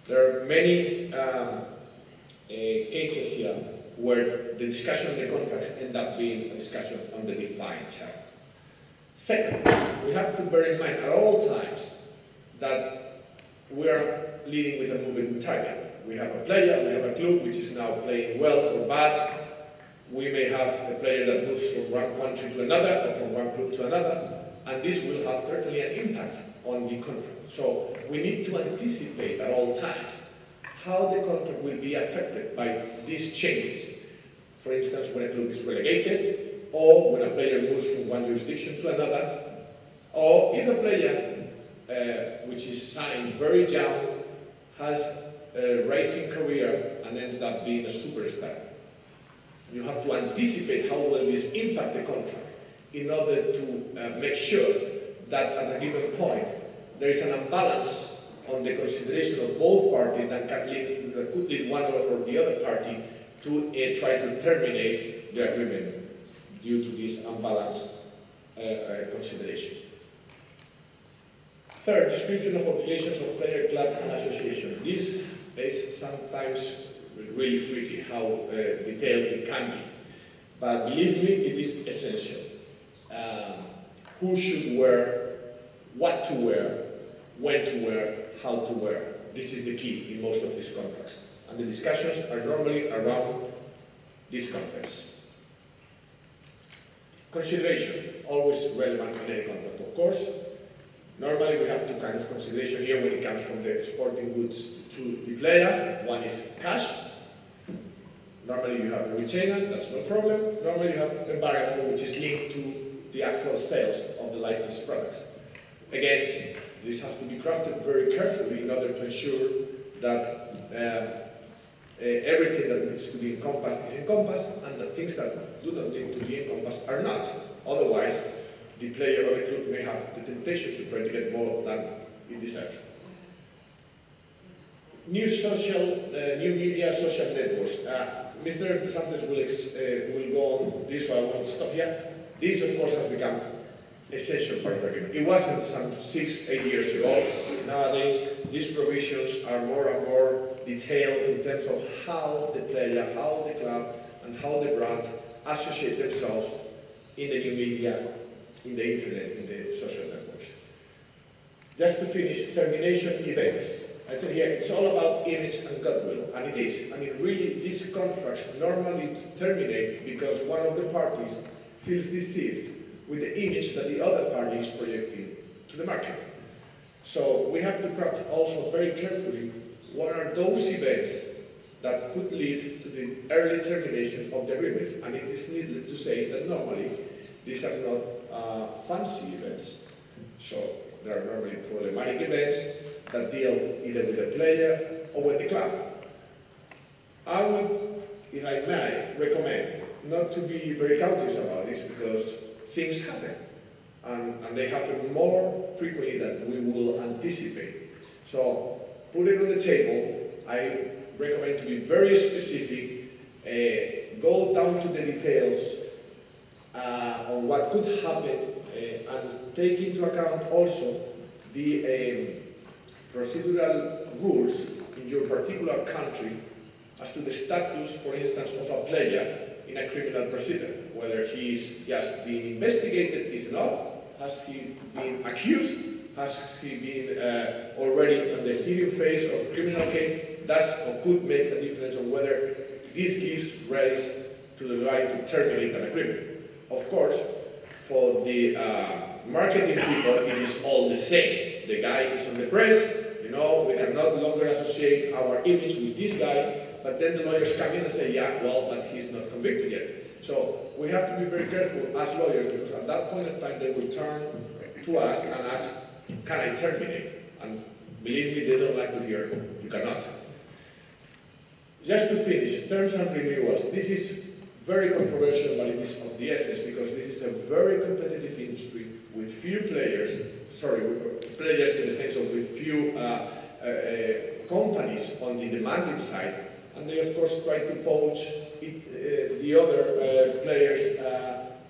There are many cases here where the discussion on the contracts end up being a discussion on the defined term. Second, we have to bear in mind at all times that we are leading with a moving target. We have a player, we have a club which is now playing well or bad. We may have a player that moves from one country to another or from one club to another, and this will have certainly an impact on the contract. So we need to anticipate at all times how the contract will be affected by these changes. For instance, when a club is relegated, or when a player moves from one jurisdiction to another, or if a player which is signed very young has a racing career and ends up being a superstar. You have to anticipate how will this impact the contract in order to make sure that at a given point there is an imbalance on the consideration of both parties that could lead one or the other party to try to terminate the agreement due to this unbalanced consideration. Third, description of obligations of player, club, and association. This is sometimes really freaky how detailed it can be. But believe me, it is essential. Who should wear, what to wear, when to wear, how to wear. This is the key in most of these contracts. And the discussions are normally around this context. Consideration, always relevant in any contract, of course. Normally we have two kinds of consideration here when it comes from the sporting goods to the player. One is cash. Normally you have a retainer, that's no problem. Normally you have a variable which is linked to the actual sales of the licensed products. Again, this has to be crafted very carefully in order to ensure that everything that needs to be encompassed is encompassed, and that things that do not need to be encompassed are not. Otherwise, the player or the club may have the temptation to try to get more than it deserves. New media, social networks. Mr. Santos will go on this, so I won't stop here. This, of course, has become essential part of the agreement. It wasn't some 6-8 years ago. Nowadays, these provisions are more and more detailed in terms of how the player, how the club, and how the brand associate themselves in the new media, in the internet, in the social networks. Just to finish, termination events. I said here, it's all about image and goodwill, and it is. I mean, really, these contracts normally terminate because one of the parties feels deceived with the image that the other party is projecting to the market. So we have to craft also very carefully what are those events that could lead to the early termination of the agreements. And it is needless to say that normally these are not fancy events. So there are normally problematic events that deal either with the player or with the club. I would, if I may, recommend not to be very cautious about this because things happen. And they happen more frequently than we will anticipate. So put it on the table. I recommend to be very specific, go down to the details on what could happen, and take into account also the procedural rules in your particular country as to the status, for instance, of a player in a criminal procedure. Whether he's just being investigated is enough, has he been accused, has he been already on the hearing phase of a criminal case, does or could make a difference on whether this gives rise to the right to terminate an agreement. Of course, for the marketing people, it is all the same. The guy is on the press, you know, we can no longer associate our image with this guy, but then the lawyers come in and say, yeah, well, but he's not convicted yet. So we have to be very careful as lawyers, because at that point of time they will turn to us and ask, can I terminate? And believe me, they don't like to hear, you cannot. Just to finish, terms and renewals. This is very controversial, but it is of the essence, because this is a very competitive industry with few players, with players in the sense of with few companies on the demanding side, and they of course try to poach the other players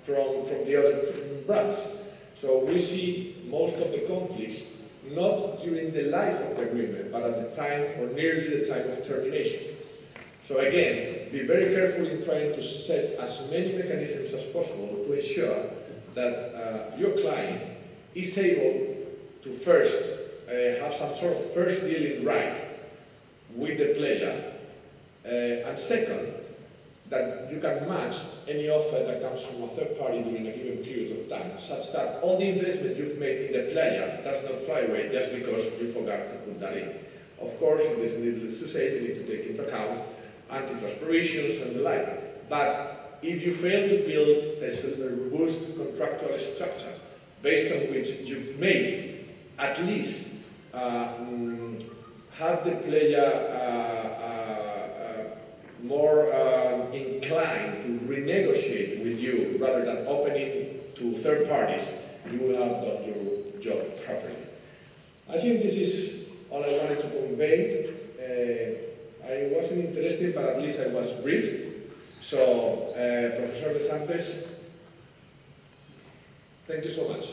from the other brands. So we see most of the conflicts not during the life of the agreement, but at the time or nearly the time of termination. So again, be very careful in trying to set as many mechanisms as possible to ensure that your client is able to first have some sort of first dealing right with the player, and second, that you can match any offer that comes from a third party during a given period of time, such that all the investment you've made in the player does not fly away just because you forgot to put that in. Of course, this is needless to say, you need to take into account antitrust provisions and the like. But if you fail to build a robust contractual structure based on which you may at least have the player more inclined to renegotiate with you rather than opening to third parties, you will have done your job properly. I think this is all I wanted to convey. I wasn't interested, but at least I was brief. So, Professor De Santos, thank you so much.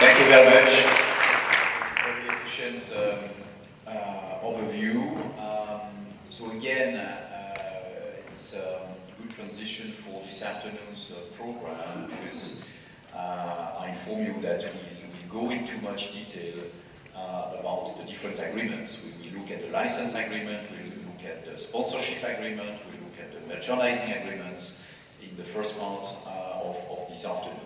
Thank you very much. Very efficient overview. So again, it's a good transition for this afternoon's program, because I inform you that we will go into much detail about the different agreements. We will look at the license agreement, we will look at the sponsorship agreement, we will look at the merchandising agreements in the first part of this afternoon.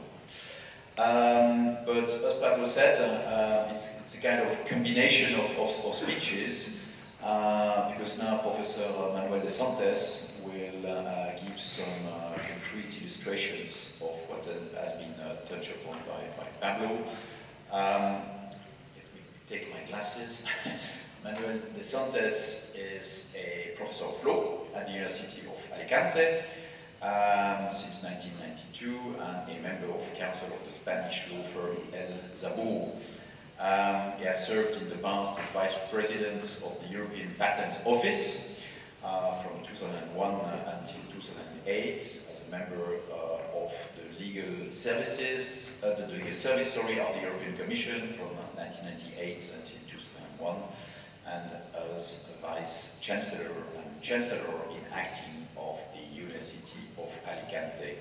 But as Pablo said, it's a kind of combination of speeches, because now Professor Manuel de Santos will give some concrete illustrations of what has been touched upon by Pablo. Let me take my glasses. Manuel de Santos is a professor of law at the University of Alicante since 1992, and a member of Council of the Spanish law firm El Zabur. He has served in the past as Vice President of the European Patent Office from 2001 until 2008, as a member of the legal services, the legal service, of the European Commission from 1998 until 2001, and as a Vice Chancellor and Chancellor in Acting of the University of Alicante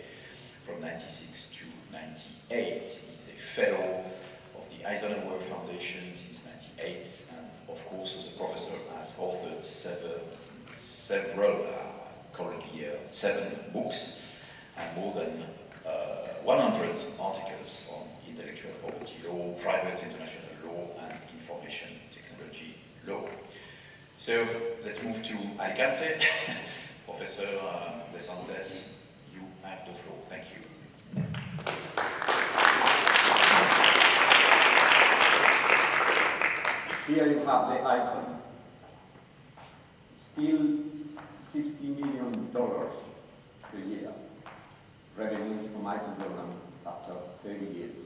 from 96 to 98. He's a Fellow of the Eisenhower Foundation since 98, and of course as a professor has authored several currently 7 books and more than 100 articles on intellectual property law, private international law, and information technology law. So let's move to Alicante. Professor de Santos, you have the floor. Thank you. Here you have the icon. Still $60 million per year. Revenues from IT Jordan after 30 years.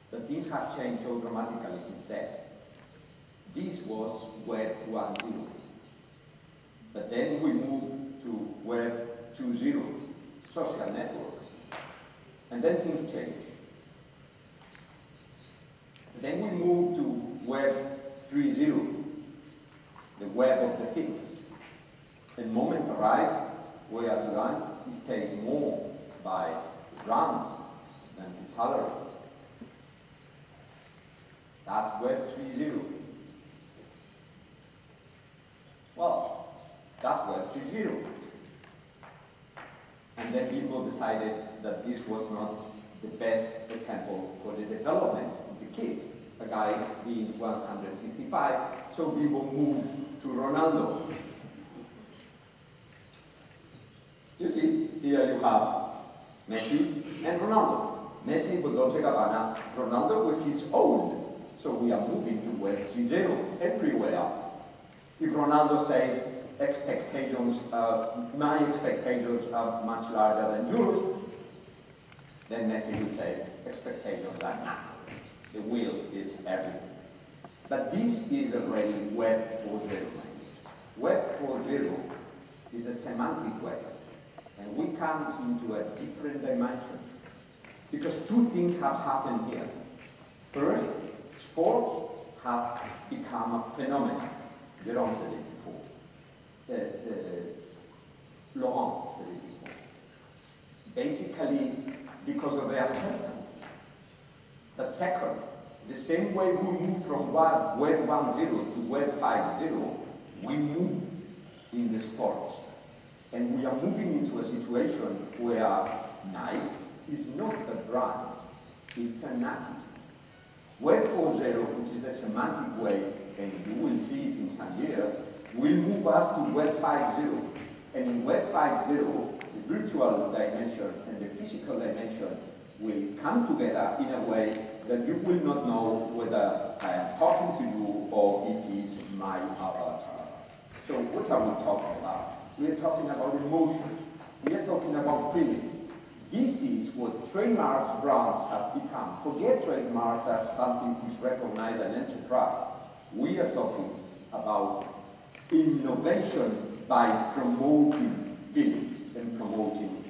But things have changed so dramatically since then. This was Web 1.0. But then we moved to Web 2.0, social networks. And then things changed. But then we moved to Web 3.0, the web of the things. And moment arrived where Duran is paid more by grants than his salary. That's Web 3.0. Well, that's Web 3.0. And then people decided that this was not the best example for the development of the kids. A guy being 165, so people moved to Ronaldo. You see, here you have Messi and Ronaldo. Messi with Dolce Gabbana, Ronaldo with his own. So we are moving to Web 3.0 everywhere. If Ronaldo says expectations, my expectations are much larger than yours, then Messi will say expectations are nothing. The will is everything. But this is already Web 4.0. Web 4.0 is a semantic web, and we come into a different dimension because 2 things have happened here. First, sports have become a phenomenon. Jérôme said it before. Laurent said it before. Basically, because of the uncertainty. But second, the same way we move from Web 1.0 to Web 5.0, we move in the sports. And we are moving into a situation where Nike is not a brand, it's an attitude. Web 4.0, which is the semantic way, and you will see it in some years, will move us to Web 5.0. And in Web 5.0, the virtual dimension and the physical dimension will come together in a way that you will not know whether I am talking to you or it is my avatar. So what are we talking about? We are talking about emotion. We are talking about feelings. This is what trademarks brands have become. Forget trademarks as something which recognize an enterprise. We are talking about innovation by promoting feelings and promoting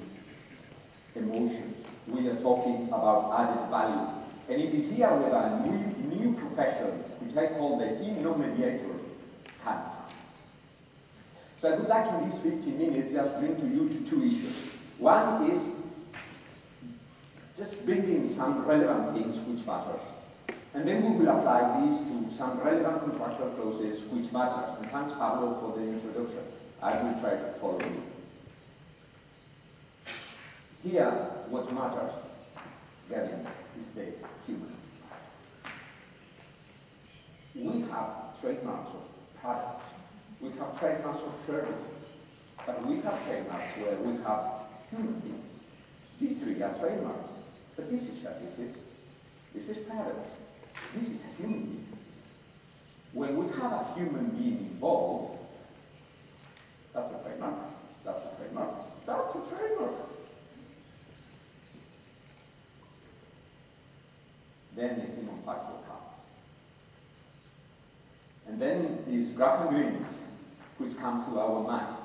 emotions. We are talking about added value. And it is here with a new profession, which I call the inno-mediators, can pass. So I would like in these 15 minutes just bring to you two issues. One is just bringing some relevant things which matter. And then we will apply these to some relevant contractual clauses which matters. And thanks, Pablo, for the introduction. I will try to follow you. Here, what matters, Gavin, is the human. We have trademarks of products. We have trademarks of services. But we have trademarks where we have human beings. These three are trademarks. But this is services. This is products. This is a human being. When we have a human being involved, that's a trademark, that's a trademark, that's a trademark. Then the human factor comes. And then is Graham Greene's, which comes to our mind.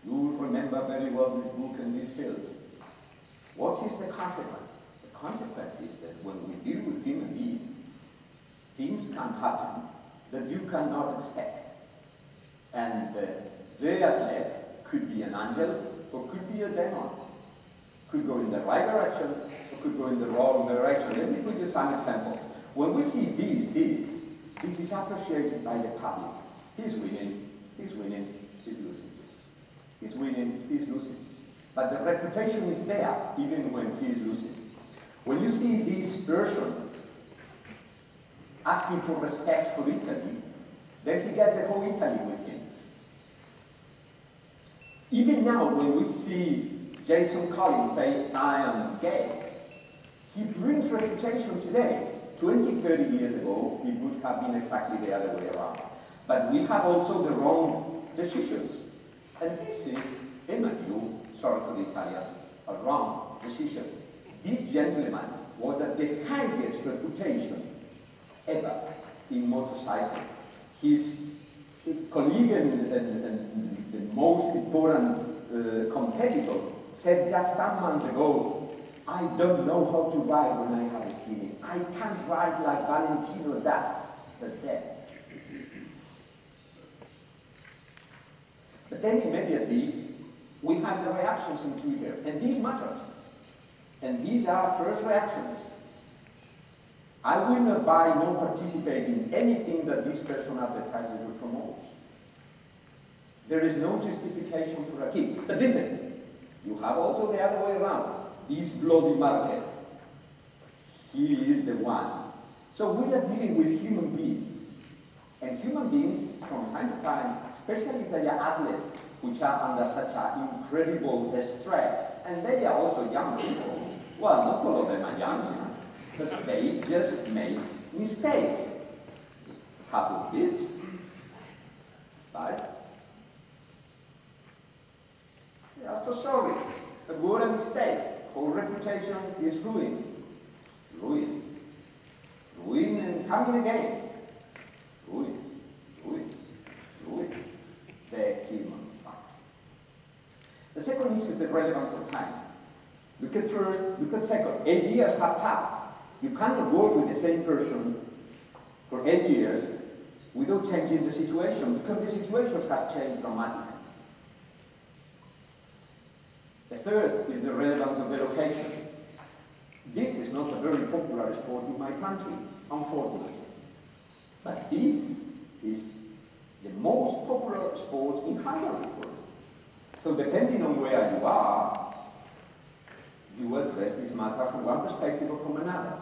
You will remember very well this book and this field. What is the consequence? The consequence is that when we deal with human beings, things can happen that you cannot expect. And the athlete could be an angel or could be a demon. Could go in the right direction or could go in the wrong direction. Let me put you some examples. When we see this is appreciated by the public. He's winning, he's winning, he's losing. He's winning, he's losing. But the reputation is there even when he is losing. When you see this person asking for respect for Italy, then he gets the whole Italy with him. Even now, when we see Jason Collins say, I am gay, he brings reputation today. 20, 30 years ago, it would have been exactly the other way around. But we have also the wrong decisions. And this is, in my view, sorry for the Italians, a wrong decision. This gentleman was at the highest reputation ever in motorcycle. His colleague and the most important competitor said just some months ago, I don't know how to ride when I have a steering. I can't ride like Valentino does, but then. But then immediately, we have the reactions on Twitter, and these matter. And these are first reactions. I will not buy nor participate in anything that this person advertises or promotes. There is no justification for a kick. But listen, you have also the other way around. This bloody market. He is the one. So we are dealing with human beings. And human beings, from time to time, especially if they are athletes, which are under such an incredible stress, and they are also young people. Well, not all of them are young, but they just make mistakes. A couple of bits, but just for sorry. But what a mistake. Whole reputation is ruined. Ruined. Ruined and coming again. Ruined. Ruined. Ruined. The human factor. The second issue is the relevance of time. Look at first, look at second. 8 years have passed. You cannot work with the same person for 8 years without changing the situation, because the situation has changed dramatically. The third is the relevance of the location. This is not a very popular sport in my country, unfortunately. But this is the most popular sport in Hungary, for instance. So depending on where you are, you address this matter from one perspective or from another.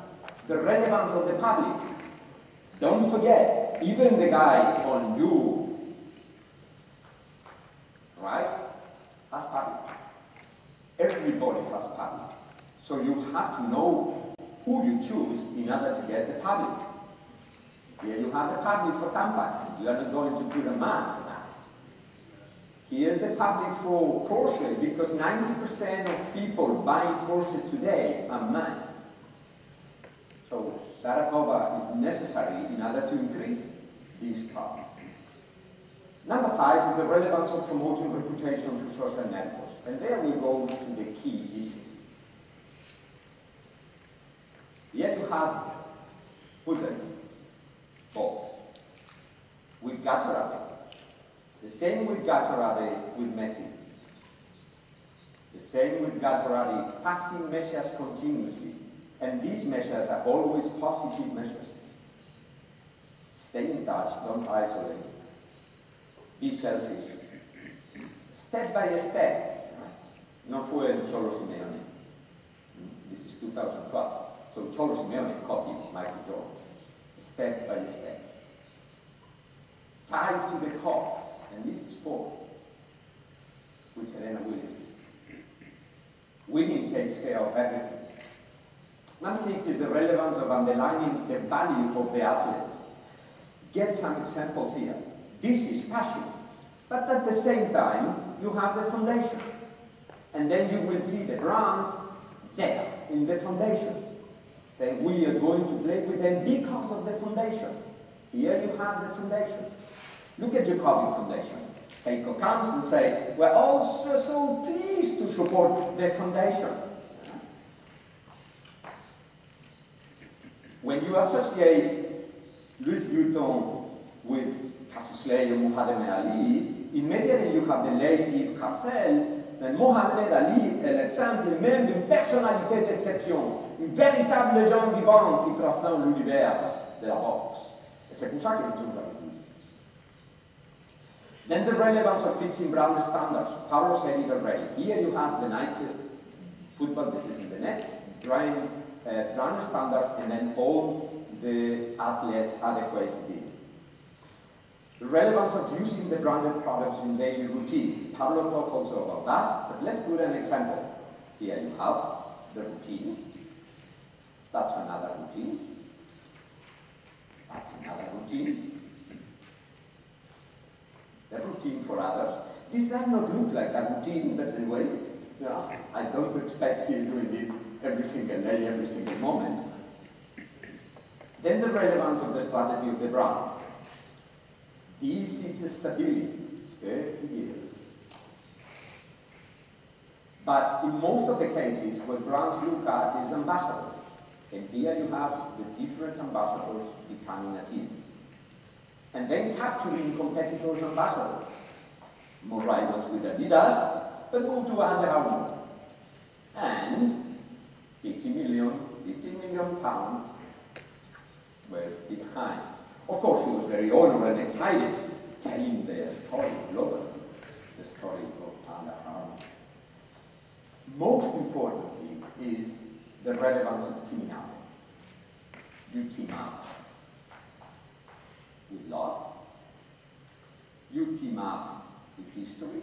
The relevance of the public. Don't forget, even the guy on you, right, has public. Everybody has public. So you have to know who you choose in order to get the public. Here you have the public for Tampax. You are not going to put a man for that. Here's the public for Porsche, because 90% of people buying Porsche today are men. So Sarakova is necessary in order to increase this car. Number 5 is the relevance of promoting reputation through social networks. And there we go to the key issue. Here you have Hussein, Bolt. We got to have it. same with Gatorade with Messi. The same with Gatorade, passing measures continuously. And these measures are always positive measures. Stay in touch, don't isolate. Be selfish. Step by step. No fue el Cholo Simeone. This is 2012. So Cholo Simeone copied Michael Jordan. Step by step. Tied to the cause. And this is 4. With Serena Williams. Winning takes care of everything. Number 6 is the relevance of underlining the value of the athletes. Get some examples here. This is passion. But at the same time, you have the foundation. And then you will see the brands there in the foundation. Saying we are going to play with them because of the foundation. Here you have the foundation. Look at Jacobi Foundation. Seiko comes and says, we're also so pleased to support the foundation. When you associate Louis Vuitton with Cassius Clay or Muhammad Ali, immediately you have the late Yves Carcel. Mohamed Ali est l'exemple même d'une personnalité d'exception, une véritable légende vivante qui transcende l'univers de la boxe. Et c'est pour ça qu'il est toujours avec lui. Then the relevance of fixing brand standards. Pablo said it already. Here you have the Nike football, this is in the net, brand standards, and then all the athletes adequately. The relevance of using the branded products in daily routine. Pablo talked also about that, but let's put an example. Here you have the routine. That's another routine. That's another routine. The routine for others. This does not look like a routine, but anyway, I don't expect he is doing this every single day, every single moment. Then the relevance of the strategy of the brand. This is stability, 30 years. But in most of the cases, what brands look at is ambassadors. And here you have the different ambassadors becoming a team. And then capturing competitors' ambassadors. More rivals with Adidas, but move to Under Armour. And 15 million pounds were behind. Of course, he was very honored and excited, telling their story globally, the story of Under Armour. Most importantly is the relevance of teaming up. You team up with love. You team up with history.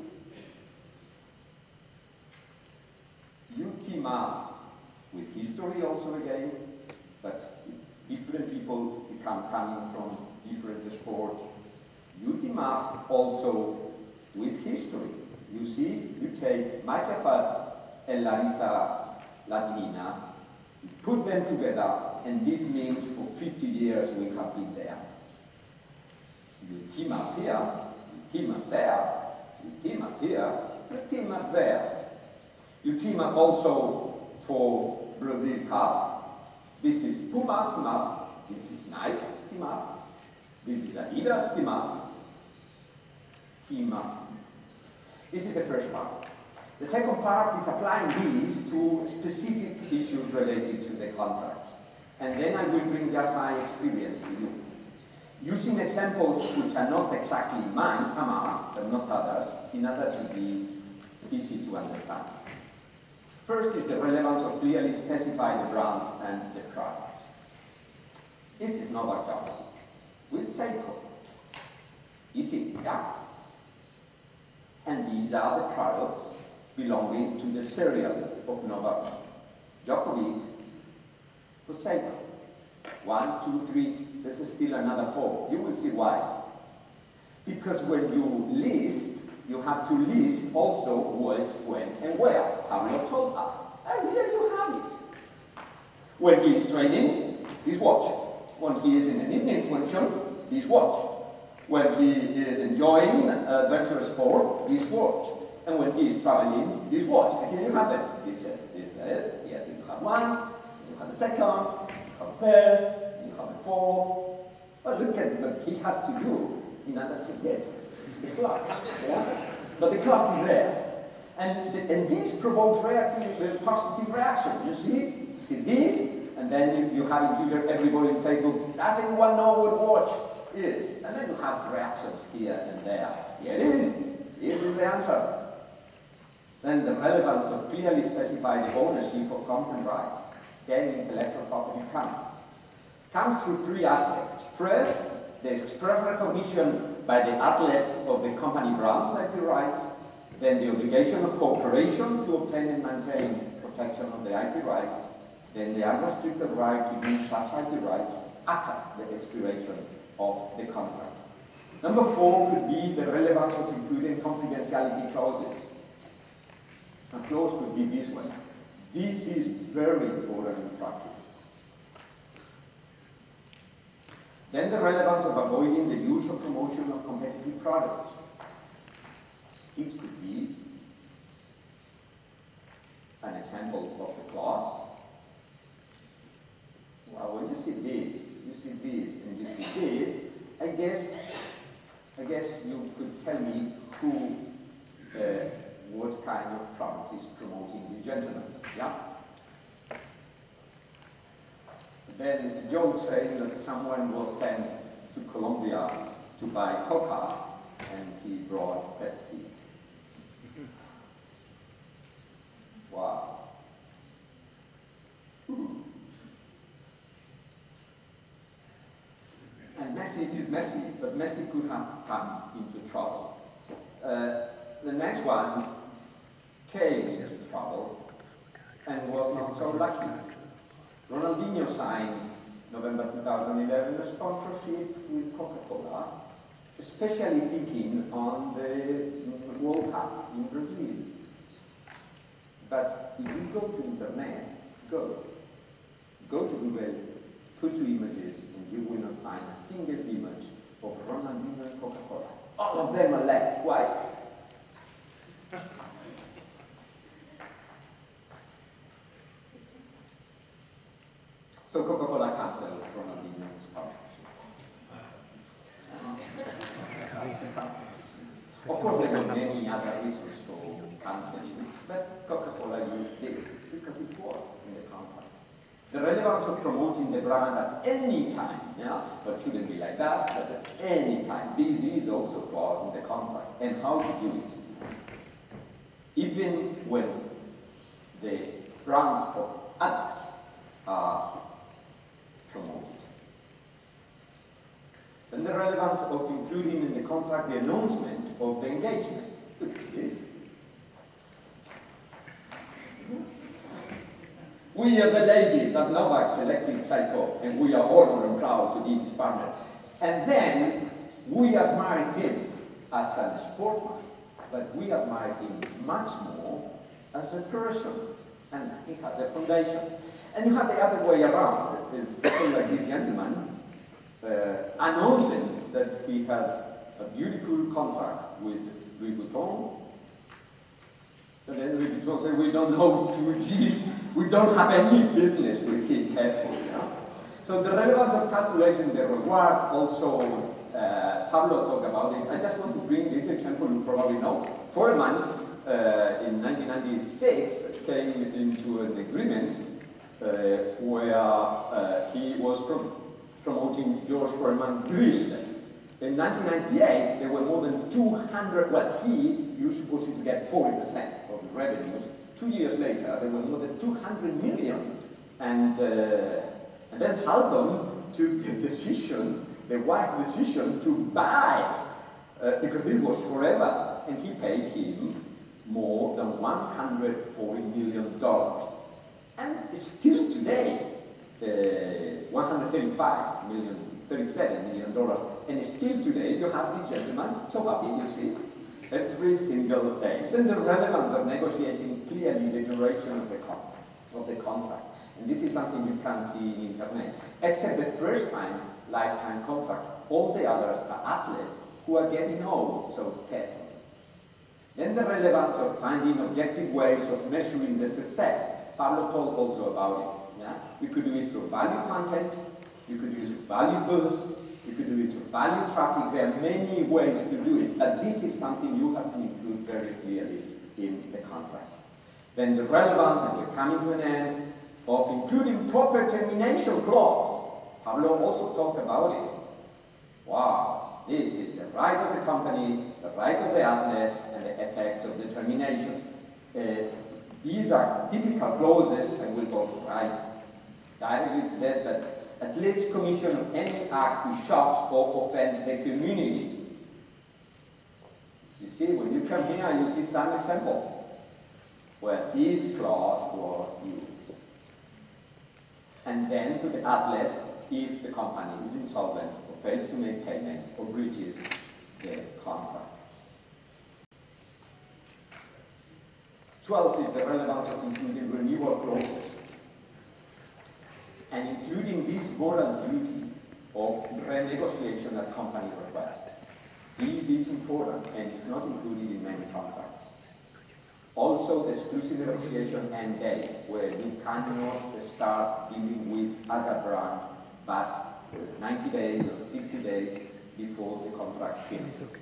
You team up with history also again, but different people coming from different sports. You team up also with history. You see, you take Michael Hart and Larissa Latinina, you put them together, and this means for 50 years we have been there. You team up here, you team up there, you team up here, you team up there. You team up also for Brazil Cup. This is Puma team up. This is Nike, team up. This is Adidas, team up. Team up. This is the first part. The second part is applying these to specific issues related to the contracts. And then I will bring just my experience to you. Using examples which are not exactly mine, some are, but not others, in order to be easy to understand. First is the relevance of clearly specifying the brands and the products. This is Novak Djokovic with Seiko. Easy, yeah? And these are the products belonging to the serial of Novak Djokovic for Seiko. 1, 2, 3, this is still another 4. You will see why. Because when you list, you have to list also what, when, and where. Pablo told us. And here you have it. When he is training, this watch. When he is in an evening function, this watch. When he is enjoying adventurous sport, this watch. And when he is traveling, this watch. And here you have it. This is it. Here you have one, you have the second, you have the third, you have the fourth. Well, look at what he had to do in order to get the clock. Yeah? But the clock is there. And this provokes positive reaction. You see this, and then you have in Twitter, everybody in Facebook, does anyone know what watch is? And then you have reactions here and there. Here it is. This is the answer. Then the relevance of clearly specified ownership of content rights, then intellectual property comes through three aspects. First, the express recognition by the athlete of the company brand's IP rights, then the obligation of cooperation to obtain and maintain protection of the IP rights, then the unrestricted right to use such IP rights after the expiration of the contract. Number 4 could be the relevance of including confidentiality clauses. A clause could be this one. This is very important in practice. Then the relevance of avoiding the use or promotion of competitive products. This could be an example of the clause. Well, when you see this, and you see this, I guess you could tell me who, what kind of product is promoting the gentleman, yeah? Then there's a joke saying that someone was sent to Colombia to buy coca, and he brought Pepsi. Wow. And Messi is Messi, but Messi could have come into troubles. The next one came into troubles and was not so lucky. Ronaldinho signed November 2011 a sponsorship with Coca-Cola, especially thinking on the World Cup in Brazil. But if you go to internet, go to Google, put 2 images, and you will not find a single image of Ronaldinho and Coca-Cola. All of them are left. Why? So Coca-Cola canceled Ronaldinho's sponsorship. Of course, there were many other reasons for cancelling, but Coca-Cola used this because it was in the contract. The relevance of promoting the brand at any time, yeah, but it shouldn't be like that, but at any time. This is also a clause in the contract, and how to do it. Even when the brands of others are promoted. Then the relevance of including in the contract the announcement of the engagement, which is we are the lady that Novak selected Psycho, and we are honored and proud to be his partner. And then we admire him as a sportsman, but we admire him much more as a person, and he has a foundation. And you have the other way around, people like this gentleman announcing that he had a beautiful contract with Louis Vuitton. And then Louis Vuitton said, we don't know 2G, we don't have any business with him, careful. Yeah? So the relevance of calculating the reward also, Pablo talked about it. I just want to bring this example you probably know. Foreman, in 1996, came into an agreement where he was promoting George Foreman Grill. In 1998, there were more than 200, well, he was supposed to get 40% of the revenues. 2 years later, there were more than 200 million. And then Salton took the decision, the wise decision, to buy, because this was forever, and he paid him more than $140 million. And still today, $37 million, and still today you have this gentleman so happy, you see, every single day. Then the relevance of negotiating clearly the duration of the contract. And this is something you can see in internet. Except the first time lifetime contract, all the others are athletes who are getting old, so careful. Then the relevance of finding objective ways of measuring the success. Pablo talked also about it. Yeah? We could do it through value content, we could use value boost, You could do it through value traffic. There are many ways to do it, but this is something you have to include very clearly in the contract. Then the relevance, and we're coming to an end, of including proper termination clause. Pablo also talked about it. Wow, this is the right of the company, the right of the athlete, and the effects of the termination. These are typical clauses, and we'll go right directly to that, but athletes commission of any act which shocks or offends the community. You see, when you come here, you see some examples where this clause was used. And then to the athlete, if the company is insolvent or fails to make payment or breaches the contract. 12 is the relevance of including renewal clauses and including this moral duty of renegotiation that company requires. This is important and it's not included in many contracts. Also, the exclusive negotiation end date, where you cannot start dealing with other brand, but 90 days or 60 days before the contract finishes.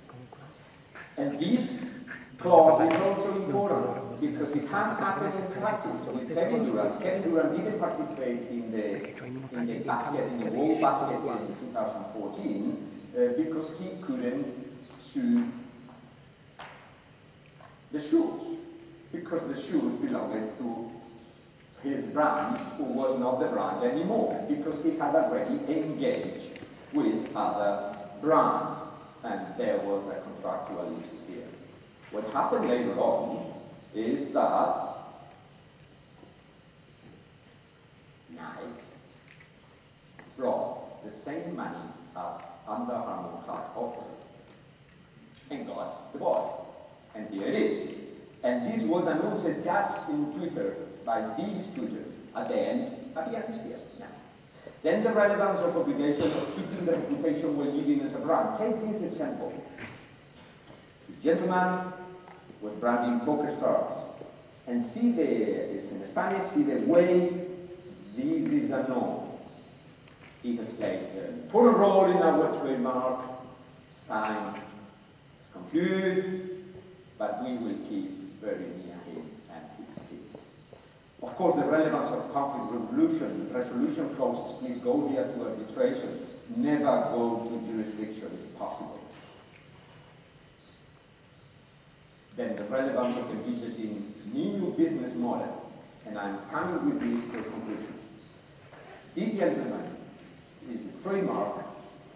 And this clause is also important because it has happened in practice with Kevin Durant. Kevin Durant didn't participate in the basket, in the World Basket in 2014 because he couldn't sue the shoes, because the shoes belonged to his brand, who was not the brand anymore, because he had already engaged with other brands, and there was a contractual issue here. What happened later on is that Nike brought the same money as Under Armour had offered and got the ball. And here it is. And this was announced just in Twitter by these tweeters. At the end is here. Yeah. Then the relevance of obligation of keeping the reputation while living as a brand. Take this example. This gentleman was branding poker stars. And see it's in Spanish, see the way this is announced. He has played an important role in our trademark. It's time to conclude, but we will keep very near him and his team. Of course, the relevance of conflict resolution clauses. Please go here to arbitration. Never go to jurisdiction if possible. Then the relevance of envisaging new business model. And I'm coming with this to a conclusion. This gentleman is a trademark,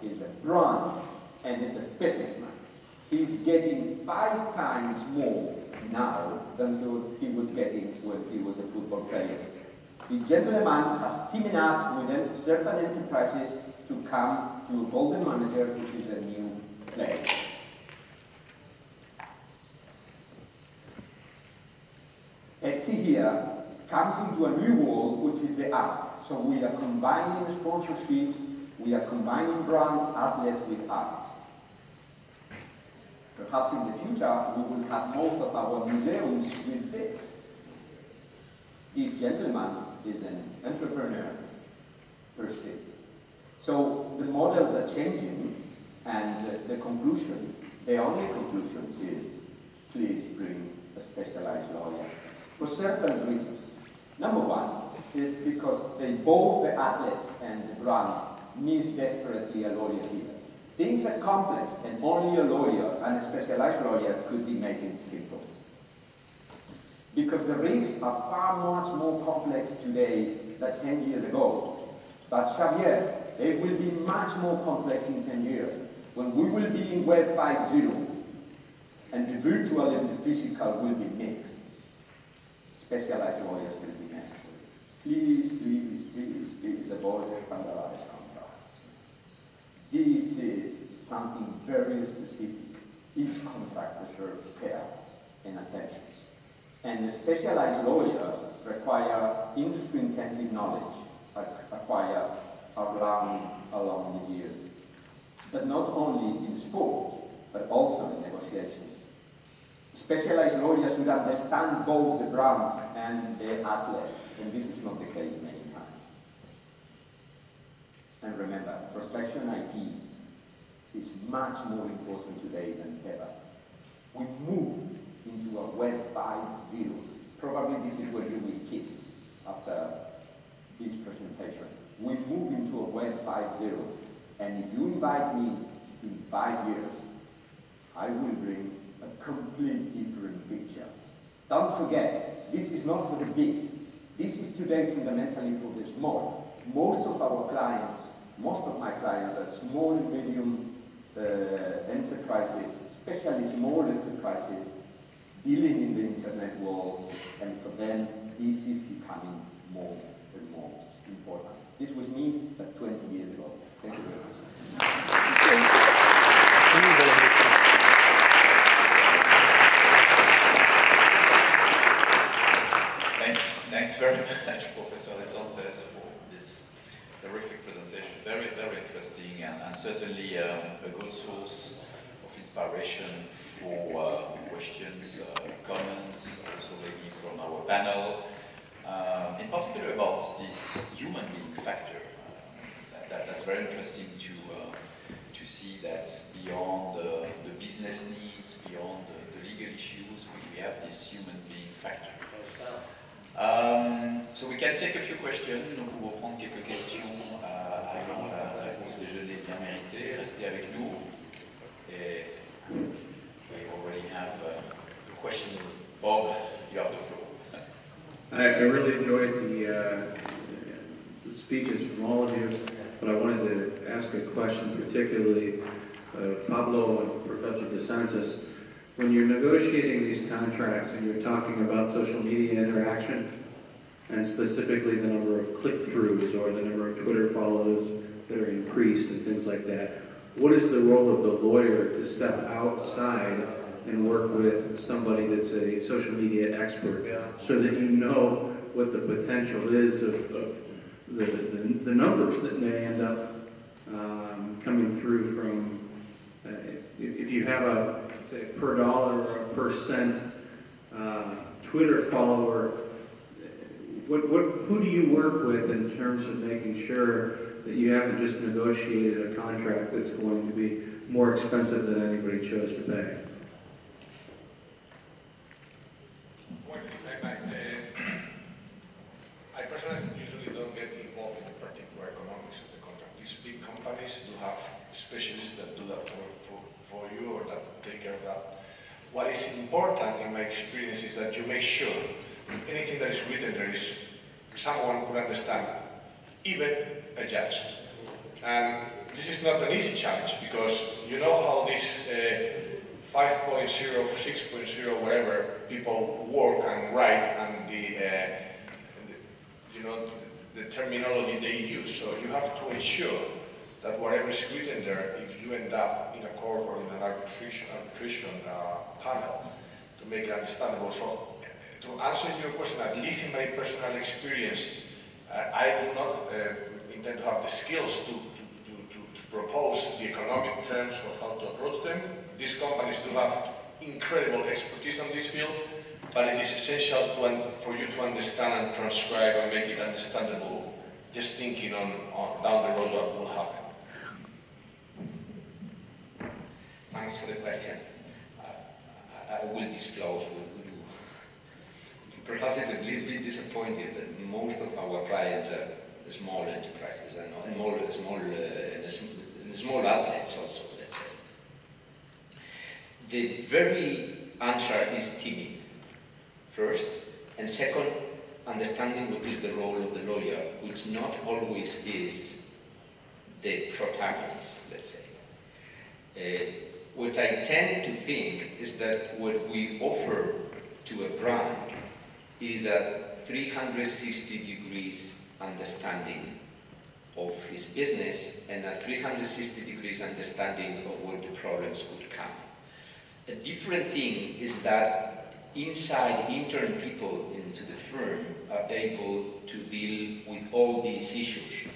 is a brand, and is a businessman. He's getting 5 times more now than he was getting when he was a football player. The gentleman has teamed up with certain enterprises to come to a golden manager, which is a new player. Pepsi here comes into a new world, which is the art. So we are combining sponsorships, we are combining brands, athletes with art. Perhaps in the future, we will have most of our museums with this. This gentleman is an entrepreneur per se. So the models are changing, and the conclusion, the only conclusion is, please bring a specialized lawyer. For certain reasons. Number one is because both the athlete and the brand needs desperately a lawyer here. Things are complex, and only a lawyer and a specialized lawyer could be making simple. Because the risks are far much more complex today than 10 years ago. But Xavier, they will be much more complex in 10 years, when we will be in Web 5.0, and the virtual and the physical will be mixed. Specialized lawyers will be necessary. Please, please, please, please avoid standardized contracts. This is something very specific. Each contract deserves care and attention. And the specialized lawyers require industry-intensive knowledge, acquire along the years. But not only in sports, but also in negotiations. Specialized lawyers should understand both the brands and the athletes, and this is not the case many times. And remember, protection IP is much more important today than ever. We moved into a Web 5.0. Probably this is where you will keep after this presentation. We move into a Web 5.0, and if you invite me in 5 years, I will bring a completely different picture. Don't forget, this is not for the big. This is today fundamentally for the small. Most of our clients, most of my clients are small and medium enterprises, especially small enterprises, dealing in the internet world, and for them, this is becoming more and more important. This was me 20 years ago. Thank you very much. Thanks very much, Professor Lesantes, for this terrific presentation. Very, very interesting, and certainly a good source of inspiration for questions, comments, also maybe from our panel. In particular about this human being factor. That's very interesting to see that beyond the business needs, beyond the legal issues, we have this human being factor. So we can take a few questions. Nous pouvons prendre quelques questions avant la pause déjeuner bien méritée. Restez avec nous. Et we already have a question. Bob, you have the floor. I really enjoyed the speeches from all of you, but I wanted to ask a question particularly of Pablo and Professor DeSantis. When you're negotiating these contracts and you're talking about social media interaction, and specifically the number of click-throughs or the number of Twitter follows that are increased and things like that, what is the role of the lawyer to step outside and work with somebody that's a social media expert so that you know what the potential is of the numbers that may end up coming through from, if you have a, say, per dollar or a per cent Twitter follower, who do you work with in terms of making sure that you haven't just negotiated a contract that's going to be more expensive than anybody chose to pay? Well, if I might, I personally usually don't get involved in the particular economics of the contract. These big companies do have specialists that do that for you or that take care of that. What is important in my experience is that you make sure anything that is written there is someone who understands, even a judge. And this is not an easy challenge because you know how this 5.0, 6.0, whatever people work and write and the terminology they use. So you have to ensure that whatever is written there, if you end up in a court or in an arbitration panel, to make it understandable. So to answer your question, at least in my personal experience, I do not intend to have the skills to propose the economic terms of how to approach them. These companies do have incredible expertise on this field, but it is essential for you to understand and transcribe and make it understandable, just thinking on down the road what will happen. Thanks for the question. I will disclose with you. Perhaps it's a little bit disappointing that most of our clients are small enterprises and small outlets also, let's say. The very answer is timing, first, and second, understanding what is the role of the lawyer, which not always is the protagonist, let's say. What I tend to think is that what we offer to a brand is a 360 degrees understanding of his business and a 360 degrees understanding of what the problems would come. A different thing is that inside intern people into the firm are able to deal with all these issues.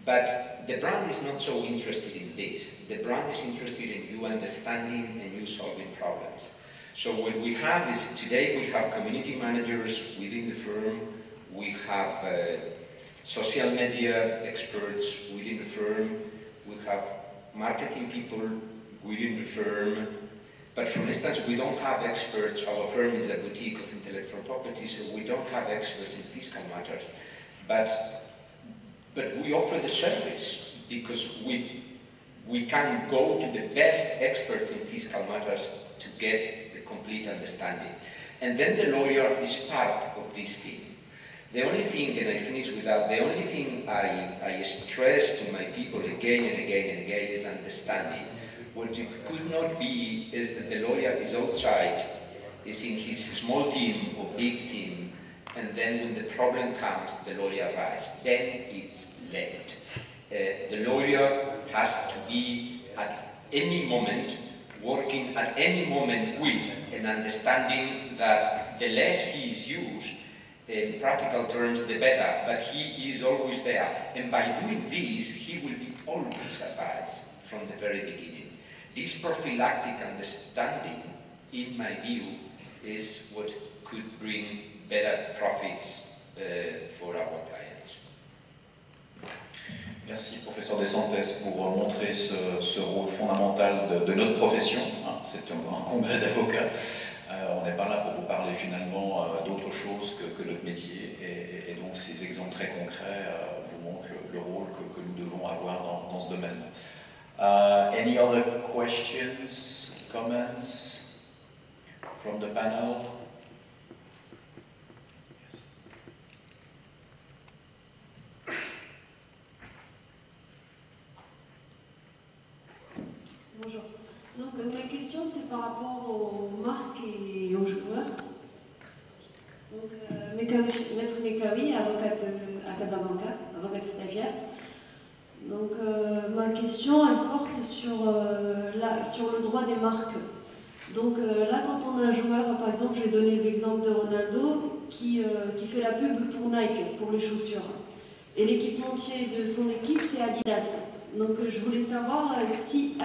But the brand is not so interested in this. The brand is interested in you understanding and you solving problems. So what we have is, today we have community managers within the firm, we have social media experts within the firm, we have marketing people within the firm. But for instance, we don't have experts. Our firm is a boutique of intellectual property, so we don't have experts in fiscal matters. But we offer the service because we can go to the best experts in fiscal matters to get the complete understanding. And then the lawyer is part of this team. The only thing, and I finish with that, the only thing I stress to my people again and again and again is understanding. What it could not be is that the lawyer is outside, is in his small team or big team, and then when the problem comes, the lawyer arrives. Then it's late. The lawyer has to be at any moment, working at any moment with an understanding that the less he is used, in practical terms, the better, but he is always there. And by doing this, he will be always advised from the very beginning. This prophylactic understanding, in my view, is what could bring better profits for our clients. Merci, professeur Desantes, pour montrer ce rôle fondamental de notre profession. C'est un congrès d'avocats. On n'est pas là pour vous parler finalement d'autre chose que notre métier. Et donc ces exemples très concrets vous montrent le rôle que nous devons avoir dans ce domaine. Any other questions, comments from the panel? Bonjour. Donc ma question c'est par rapport aux marques et aux joueurs. Donc Maître Mekawi, avocate à Casablanca, avocate stagiaire. Donc ma question elle porte sur le droit des marques. Donc là quand on a un joueur, par exemple je vais donner l'exemple de Ronaldo qui fait la pub pour Nike, pour les chaussures. Et l'équipementier de son équipe c'est Adidas. Donc je voulais savoir si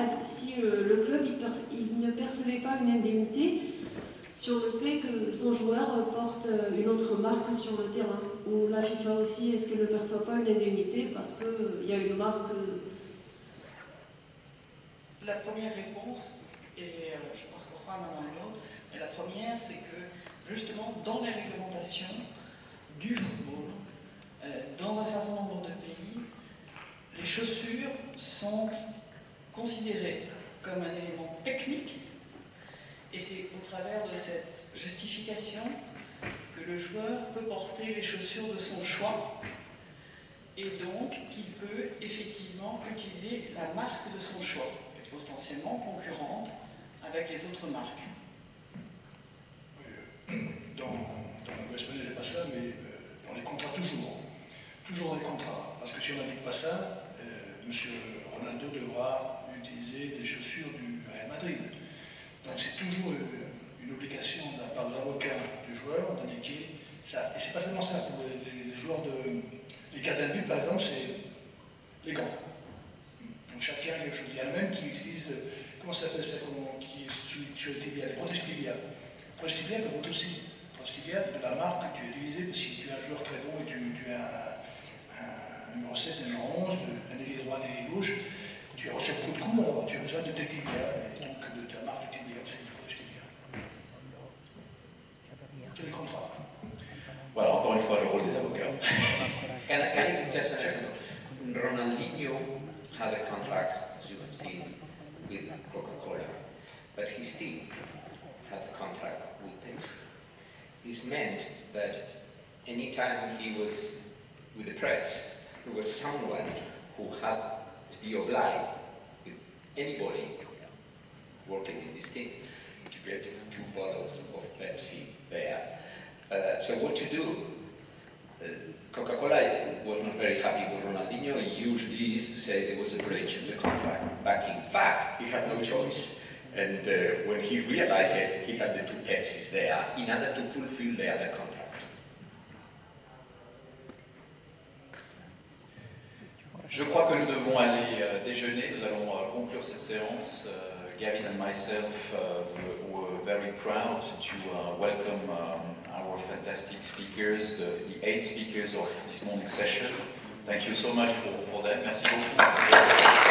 le club il ne percevait pas une indemnité sur le fait que son joueur porte une autre marque sur le terrain. Ou la FIFA aussi, est-ce qu'elle ne perçoit pas une indemnité parce qu'il y a une marque La première réponse, et je pense qu'on fera l'un dans l'autre, mais la première c'est que justement dans les réglementations du football, dans un certain nombre de pays, les chaussures sont considérées comme un élément technique et c'est au travers de cette justification que le joueur peut porter les chaussures de son choix et donc qu'il peut effectivement utiliser la marque de son choix, potentiellement concurrente avec les autres marques. Dans la loi espagnole, il n'y a pas ça, mais dans les contrats, toujours dans les contrats. Parce que si on n'indique pas ça, M. Ronaldo devra utiliser des chaussures du Real Madrid. Donc c'est toujours une obligation de la part de l'avocat du joueur d'indiquer ça. Et c'est pas seulement ça, pour les joueurs les gardiens de but par exemple, c'est les gants. Donc chacun a quelque chose. Il y a le même qui utilise, comment ça s'appelle ça, qui est sur les tibias, les protèges tibias. Les protèges tibias peuvent aussi. Les protèges tibias de la marque que tu as utilisée, parce que si tu es un joueur très bon et tu as un numéro 7, un numéro 11, un ailier droit, un ailier gauche, tu as reçu un coup de coude, alors tu as besoin de tes tibias, donc de la marque du tibia, c'est du protège tibia. C'est le contrat. Voilà, encore une fois, le rôle des avocats. Can I just Ronaldinho had a contract, as you have seen, with Coca-Cola, but he still had a contract with Pepsi. This meant that anytime he was with the press, there was someone who had to be obliged with anybody working in this thing to get 2 bottles of Pepsi there. So what to do? Coca-Cola was not very happy with Ronaldinho. He used this to say there was a breach of the contract. But in fact, he had no choice. And when he realized it, he had the 2 Pepsis there in order to fulfill the other contract. Je crois que nous devons aller déjeuner. Nous allons conclure cette séance. Gavin and myself were very proud to welcome our fantastic speakers, the 8 speakers of this morning's session. Thank you so much for them. Merci beaucoup.